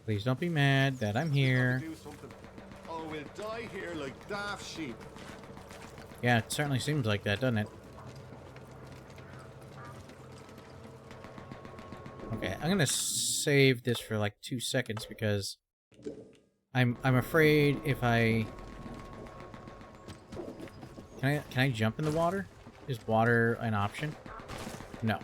Please don't be mad that I'm here. Do something. Oh, we'll die here like daft sheep. Yeah, it certainly seems like that, doesn't it? Okay, I'm gonna save this for like 2 seconds because I'm afraid if I can I jump in the water? Is water an option? No.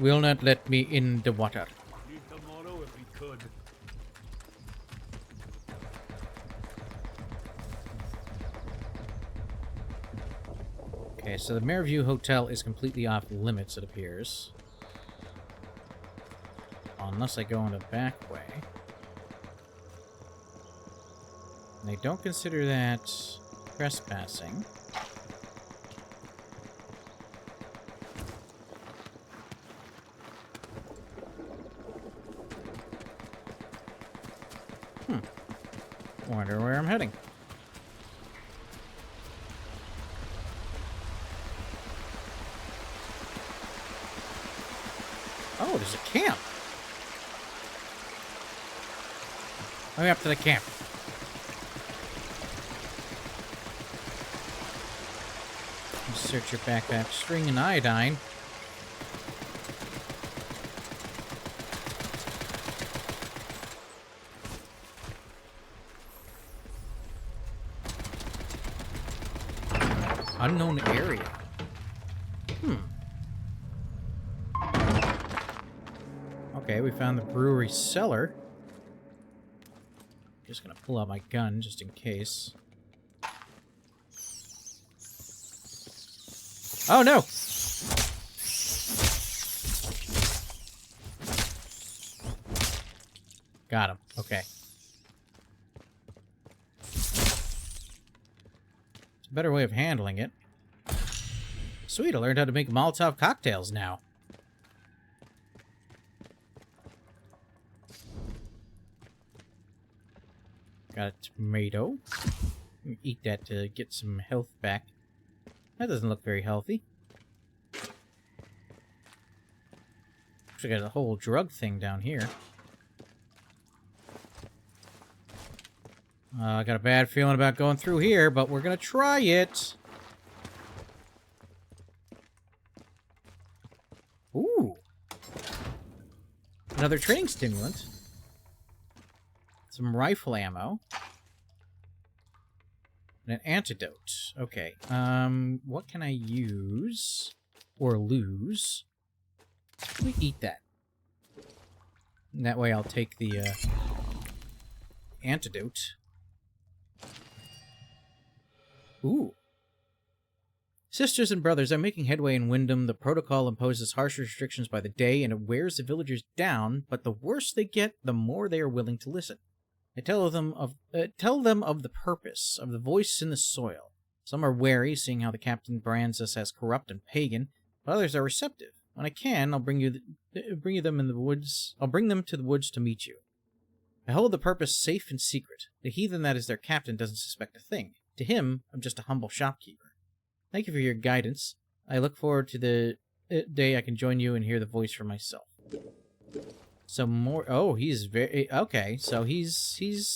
Will not let me in the water. Leave tomorrow if we could. Okay, so the Maryview Hotel is completely off limits, it appears. Unless I go in the back way. And they don't consider that trespassing. Wonder where I'm heading. Oh, there's a camp. Hurry up to the camp. Search your backpack. String and iodine. Unknown area. Okay, we found the brewery cellar. Just gonna pull out my gun just in case. Oh no! Got him. Okay. It's a better way of handling it. Sweet, I learned how to make Molotov cocktails now. Got a tomato. Eat that to get some health back. That doesn't look very healthy. Actually got a whole drug thing down here. I got a bad feeling about going through here, but we're gonna try it. Ooh. Another training stimulant. Some rifle ammo. And an antidote. Okay. What can I use? Or lose? Let me eat that. And that way I'll take the, antidote. Ooh. Sisters and brothers are making headway in Wyndham. The protocol imposes harsh restrictions by the day, and it wears the villagers down, but the worse they get, the more they are willing to listen. I tell them of the purpose, of the voice in the soil. Some are wary, seeing how the captain brands us as corrupt and pagan, but others are receptive. When I can, I'll bring them in the woods. I'll bring them to the woods to meet you. I hold the purpose safe and secret. The heathen that is their captain doesn't suspect a thing. To him, I'm just a humble shopkeeper. Thank you for your guidance. I look forward to the day I can join you and hear the voice for myself. So more... Oh, he's very... Okay, so he's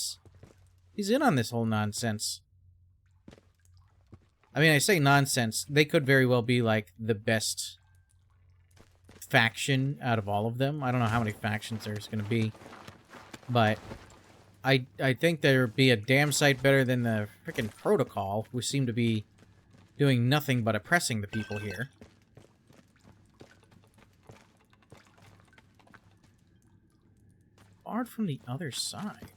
in on this whole nonsense. I mean, I say nonsense. They could very well be, like, the best faction out of all of them. I don't know how many factions there's going to be. But I think there'd be a damn sight better than the frickin' protocol, who seem to be doing nothing but oppressing the people here. Barred from the other side.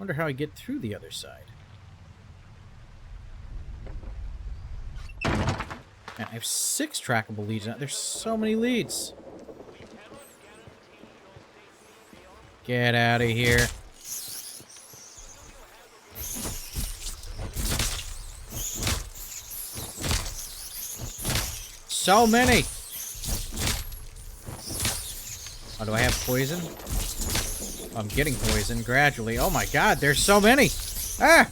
Wonder how I get through the other side. Man, I have 6 trackable leads now. There's so many leads. Get out of here. So many! Oh, do I have poison? Oh, I'm getting poison gradually. Oh my god, there's so many! Ah!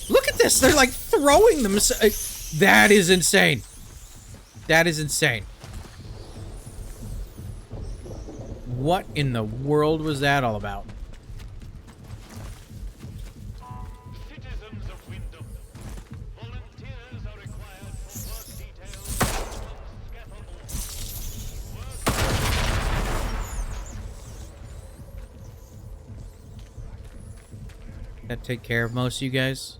Look at this! They're like throwing them. That is insane. That is insane. What in the world was that all about? That take care of most of you guys?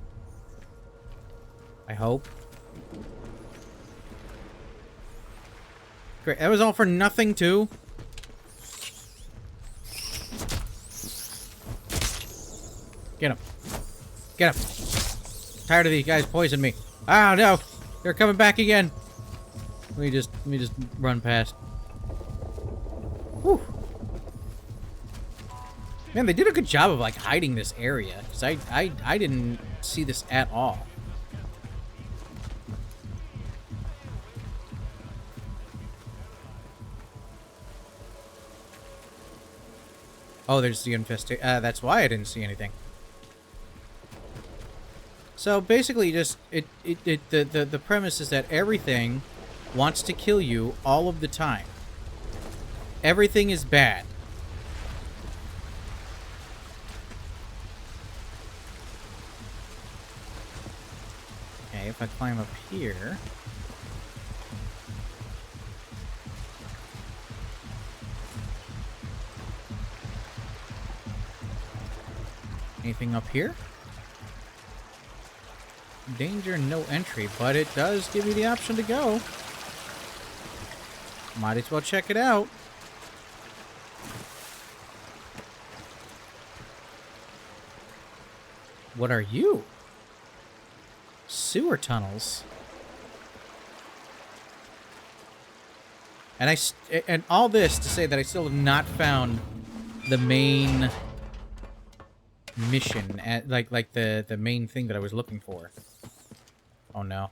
I hope. Great. That was all for nothing, too? Get him. Get him. Tired of these guys poisoning me. Oh, no. They're coming back again. Let me just run past. Whew. Man, they did a good job of, like, hiding this area. Because I didn't see this at all. Oh, there's the infestation. That's why I didn't see anything. So basically, just the premise is that everything wants to kill you all of the time. Everything is bad. Okay, if I climb up here. Anything up here? Danger, no entry, but it does give you the option to go. Might as well check it out. What are you? Sewer tunnels. And all this to say that I still have not found the main mission, like the main thing that I was looking for. Oh no.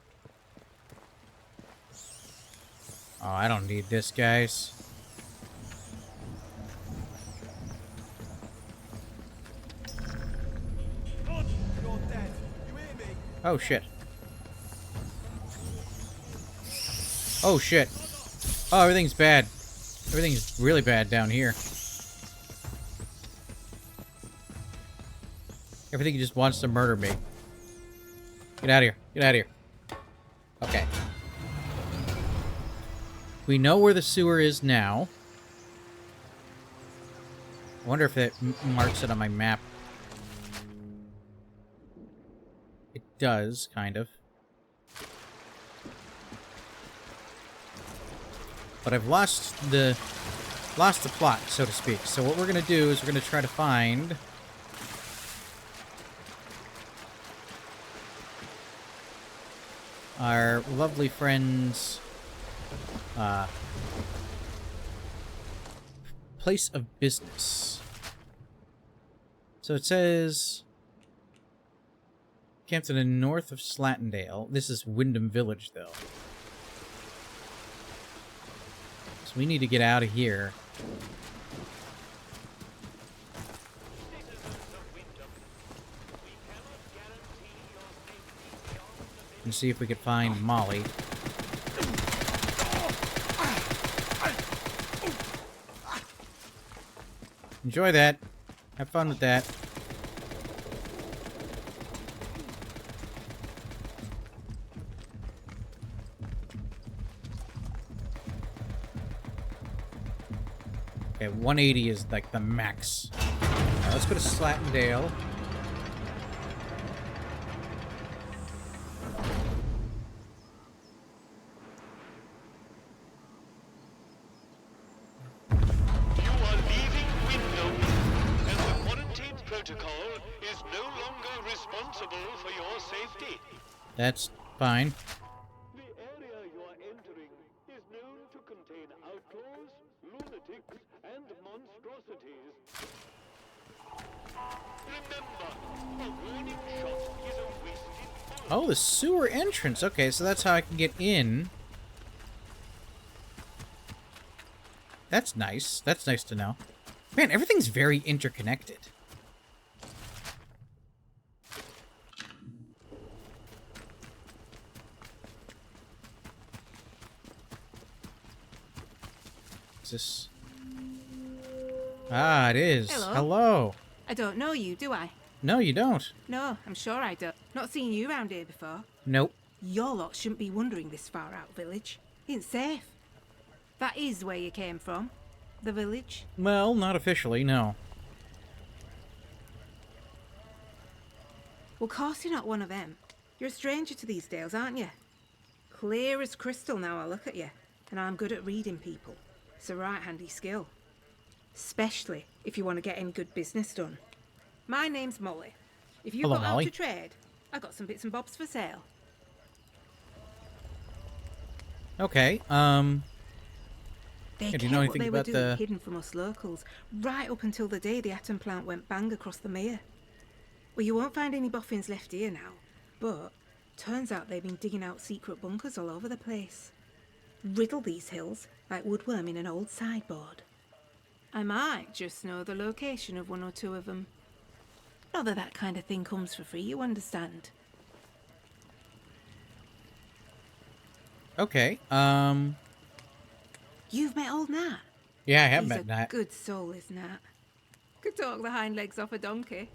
Oh, I don't need this, guys. Oh shit. Oh shit. Oh, everything's bad. Everything's really bad down here. Everything just wants to murder me. Get out of here. Get out of here. Okay. We know where the sewer is now. I wonder if it marks it on my map. It does, kind of. But I've lost the lost the plot, so to speak. So what we're going to do is we're going to try to find our lovely friend's place of business. So it says camped in the north of Slattendale. This is Wyndham Village, though. So we need to get out of here. And see if we could find Molly. Enjoy that. Have fun with that. Okay, 180 is like the max. Alright, let's go to Slattendale. You are leaving Wyndham, and the quarantine protocol is no longer responsible for your safety. That's fine. The area you are entering is known to contain outlaws, lunatics, and monstrosities. Remember, a warning shot is a wasted bullet. Oh, the sewer entrance. Okay, so that's how I can get in. That's nice. That's nice to know. Man, everything's very interconnected. Is this... Ah, it is. Hello. Hello. I don't know you, do I? No, you don't. No, I'm sure I don't. Not seen you around here before. Nope. Your lot shouldn't be wandering this far out village. It's safe. That is where you came from. The village. Well, not officially, no. Well, course you're not one of them. You're a stranger to these dales, aren't you? Clear as crystal now I look at you. And I'm good at reading people. It's a right handy skill. Especially if you want to get any good business done. My name's Molly. If you've Hello, got Molly. out to trade, I got some bits and bobs for sale. Okay, They yeah, kept do you know what anything they were about doing the... hidden from us locals, right up until the day the atom plant went bang across the mere. Well, you won't find any boffins left here now, but turns out they've been digging out secret bunkers all over the place. Riddle these hills like woodworm in an old sideboard. I might just know the location of one or two of them. Not that that kind of thing comes for free, you understand. Okay, You've met old Nat? yeah, I have He's met a Nat. good soul, is Nat. Could talk the hind legs off a donkey.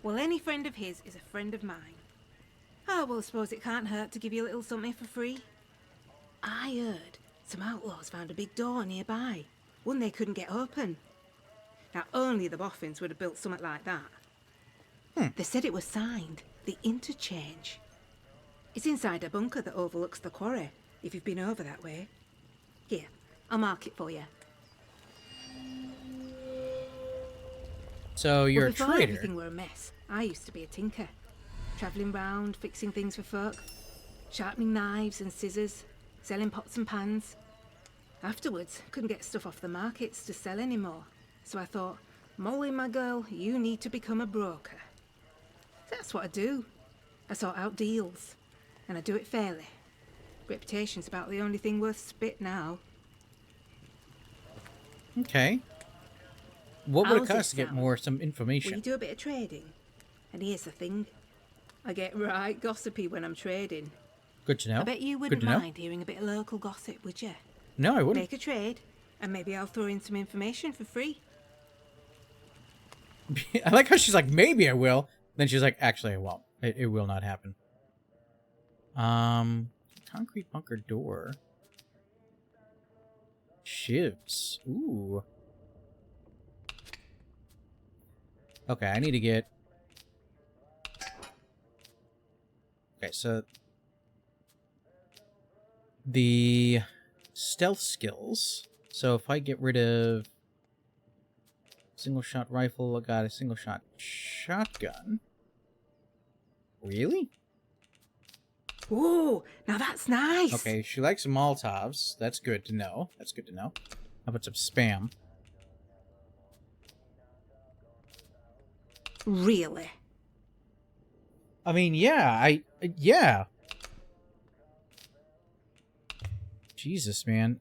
Well, any friend of his is a friend of mine. Oh, well, I suppose it can't hurt to give you a little something for free. I heard some outlaws found a big door nearby, one they couldn't get open. Now, only the boffins would have built something like that. They said it was signed, the interchange. It's inside a bunker that overlooks the quarry, if you've been over that way. Here, I'll mark it for you. So you're Well, a before trader. everything were a mess, I used to be a tinker. Travelling round, fixing things for folk. Sharpening knives and scissors. Selling pots and pans. Afterwards, couldn't get stuff off the markets to sell anymore. So I thought, Molly, my girl, you need to become a broker. That's what I do. I sort out deals. And I do it fairly. Reputation's about the only thing worth spit now. Okay. What would it How's cost to this get sound? some Well, information? you do a bit of trading. And here's the thing. I get right gossipy when I'm trading. Good to know. I bet you Good wouldn't to know. mind hearing a bit of local gossip, would you? No, I wouldn't. Make a trade, and maybe I'll throw in some information for free. I like how she's like, maybe I will. Then she's like, actually, I won't. It will not happen. Concrete bunker door. Shivs. Ooh. Okay, I need to get... Okay, so... The stealth skills. So if I get rid of single shot rifle, I got a single shot shotgun. Really? Ooh, now that's nice. Okay, she likes Molotovs. That's good to know. That's good to know. How about some spam? Really? I mean, yeah, yeah. Jesus, man.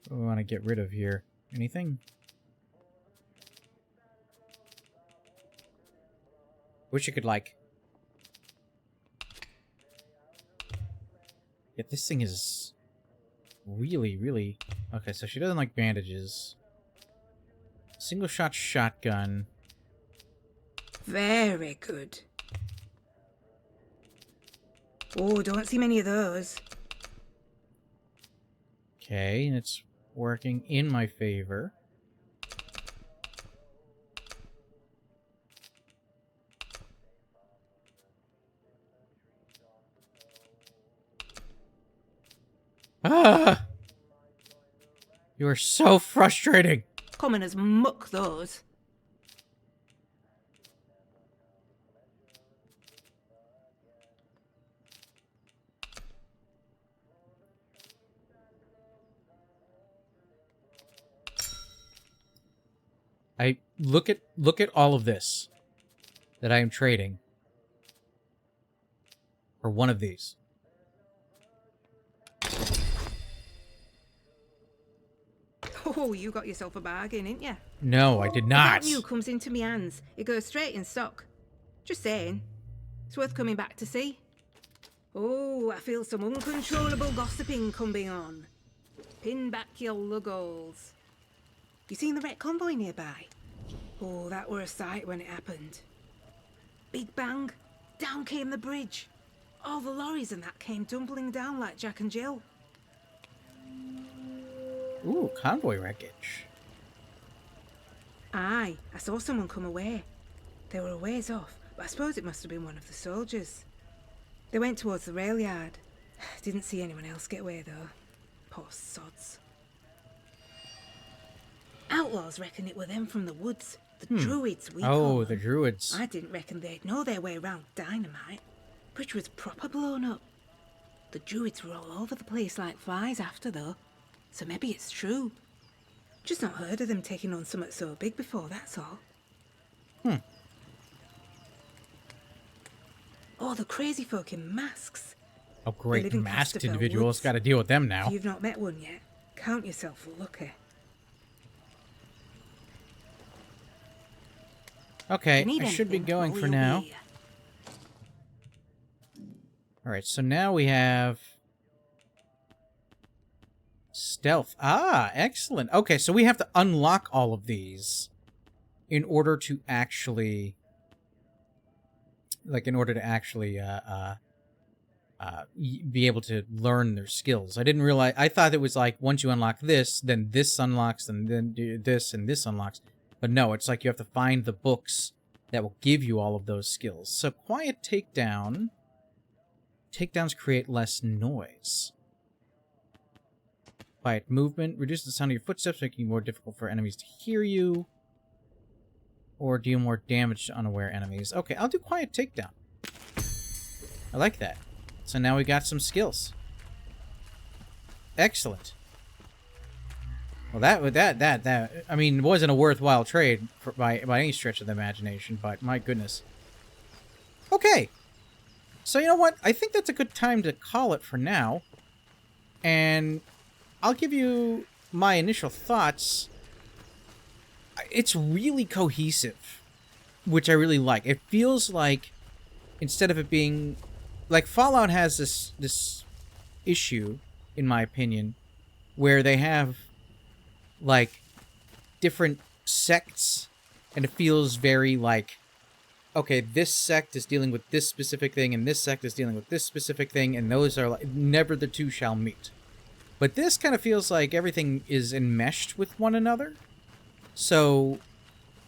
What do we want to get rid of here? Anything? Wish you could, like... Yeah, this thing is... really, really... Okay, so she doesn't like bandages. Single shot shotgun. Very good. Oh, don't see many of those. Okay, and it's working in my favor. Ah! You are so frustrating. Common as muck, those. I look at all of this that I am trading for one of these. Oh, you got yourself a bargain, ain't ya? No, I did If not. that new comes into me hands, it goes straight in stock. Just saying. It's worth coming back to see. Oh, I feel some uncontrollable gossiping coming on. Pin back your luggles. You seen the wreck convoy nearby? Oh, that were a sight when it happened. Big bang, down came the bridge. All the lorries and that came tumbling down like Jack and Jill. Ooh, convoy wreckage. Aye, I saw someone come away. They were a ways off, but I suppose it must have been one of the soldiers. They went towards the rail yard. Didn't see anyone else get away though. Poor sods. Outlaws reckon it were them from the woods. The druids, we call the them. druids. I didn't reckon they'd know their way around dynamite. Bridge was proper blown up. The druids were all over the place like flies after though. So maybe it's true. Just not heard of them taking on something so big before, that's all. Oh, the crazy folk in masks. Oh, They great. live in Masked Casterville individuals. Woods. Got to deal with them now. If you've not met one yet, count yourself lucky. Okay, You need I should be anything, going all for you'll now. be. Alright, so now we have... stealth. Ah, excellent. Okay, so we have to unlock all of these in order to actually... like, in order to actually, be able to learn their skills. I didn't realize... I thought it was like, once you unlock this, then this unlocks, and then do this, and this unlocks. But no, it's like you have to find the books that will give you all of those skills. So, quiet takedown... Takedowns create less noise. Quiet movement. Reduce the sound of your footsteps, making it more difficult for enemies to hear you. Or deal more damage to unaware enemies. Okay, I'll do quiet takedown. I like that. So now we got some skills. Excellent. Well, that I mean, wasn't a worthwhile trade by any stretch of the imagination, but my goodness. Okay. So you know what? I think that's a good time to call it for now. And I'll give you my initial thoughts. It's really cohesive, which I really like. It feels like, instead of it being... like, Fallout has this issue, in my opinion, where they have, like, different sects, and it feels very, like, okay, this sect is dealing with this specific thing, and this sect is dealing with this specific thing, and those are, like, never the two shall meet. But this kind of feels like everything is enmeshed with one another. So,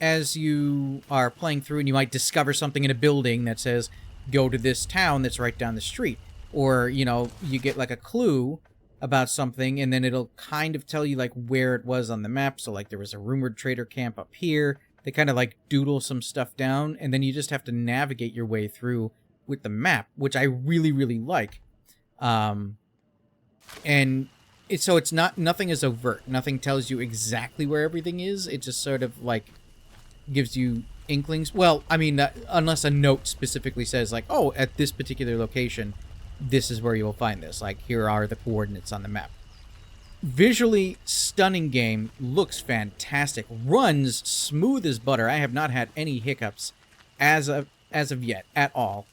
as you are playing through and you might discover something in a building that says, go to this town that's right down the street. Or, you know, you get like a clue about something, and then it'll kind of tell you like where it was on the map. So like there was a rumored trader camp up here. They kind of like doodle some stuff down, and then you just have to navigate your way through with the map, which I really, really like. And so it's not, nothing is overt. Nothing tells you exactly where everything is. It just sort of like gives you inklings. Well, I mean, unless a note specifically says like, oh, at this particular location, this is where you will find this. Like, here are the coordinates on the map. Visually stunning game, looks fantastic, runs smooth as butter. I have not had any hiccups as of yet at all.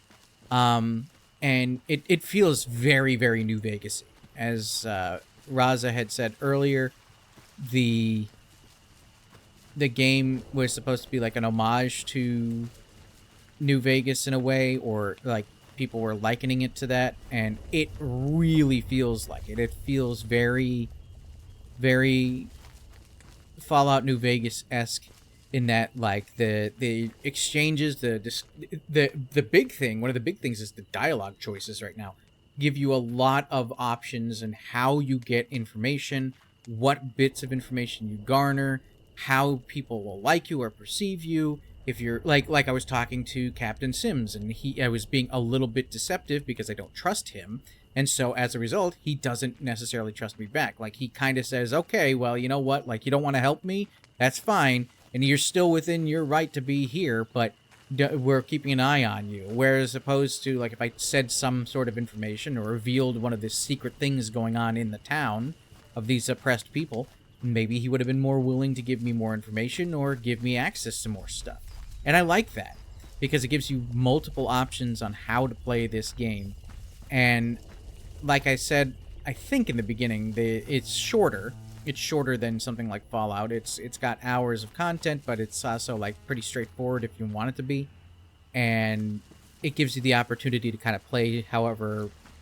And it feels very, very New Vegas. As Raza had said earlier, the game was supposed to be like an homage to New Vegas in a way, or like people were likening it to that, and it really feels like it. It feels very, very Fallout New Vegas-esque in that, like, the exchanges, the big thing, one of the big things is the dialogue choices right now give you a lot of options in how you get information, what bits of information you garner, how people will like you or perceive you. If you're like I was talking to Captain Sims, and I was being a little bit deceptive because I don't trust him, and so as a result, he doesn't necessarily trust me back. Like, he kind of says, okay, well, you know what, like, you don't want to help me, that's fine, and you're still within your right to be here, but we're keeping an eye on you. Whereas opposed to, like, if I said some sort of information or revealed one of the secret things going on in the town of these oppressed people, maybe he would have been more willing to give me more information or give me access to more stuff. And I like that, because it gives you multiple options on how to play this game. And like I said, I think in the beginning, it's shorter. It's shorter than something like Fallout. It's got hours of content, but it's also like pretty straightforward if you want it to be. And it gives you the opportunity to kind of play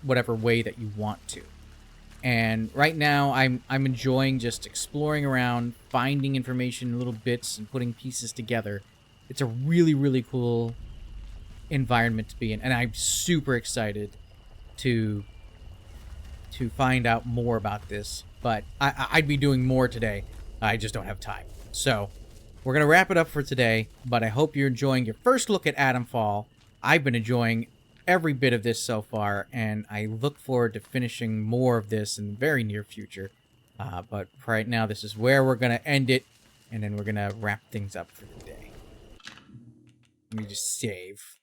whatever way that you want to. And right now, I'm enjoying just exploring around, finding information in little bits and putting pieces together. It's a really, really cool environment to be in, and I'm super excited to find out more about this. But I'd be doing more today. I just don't have time. So we're going to wrap it up for today, but I hope you're enjoying your first look at Atomfall. I've been enjoying every bit of this so far, and I look forward to finishing more of this in the very near future. But right now, this is where we're going to end it, and then we're going to wrap things up for the day. Let me just save.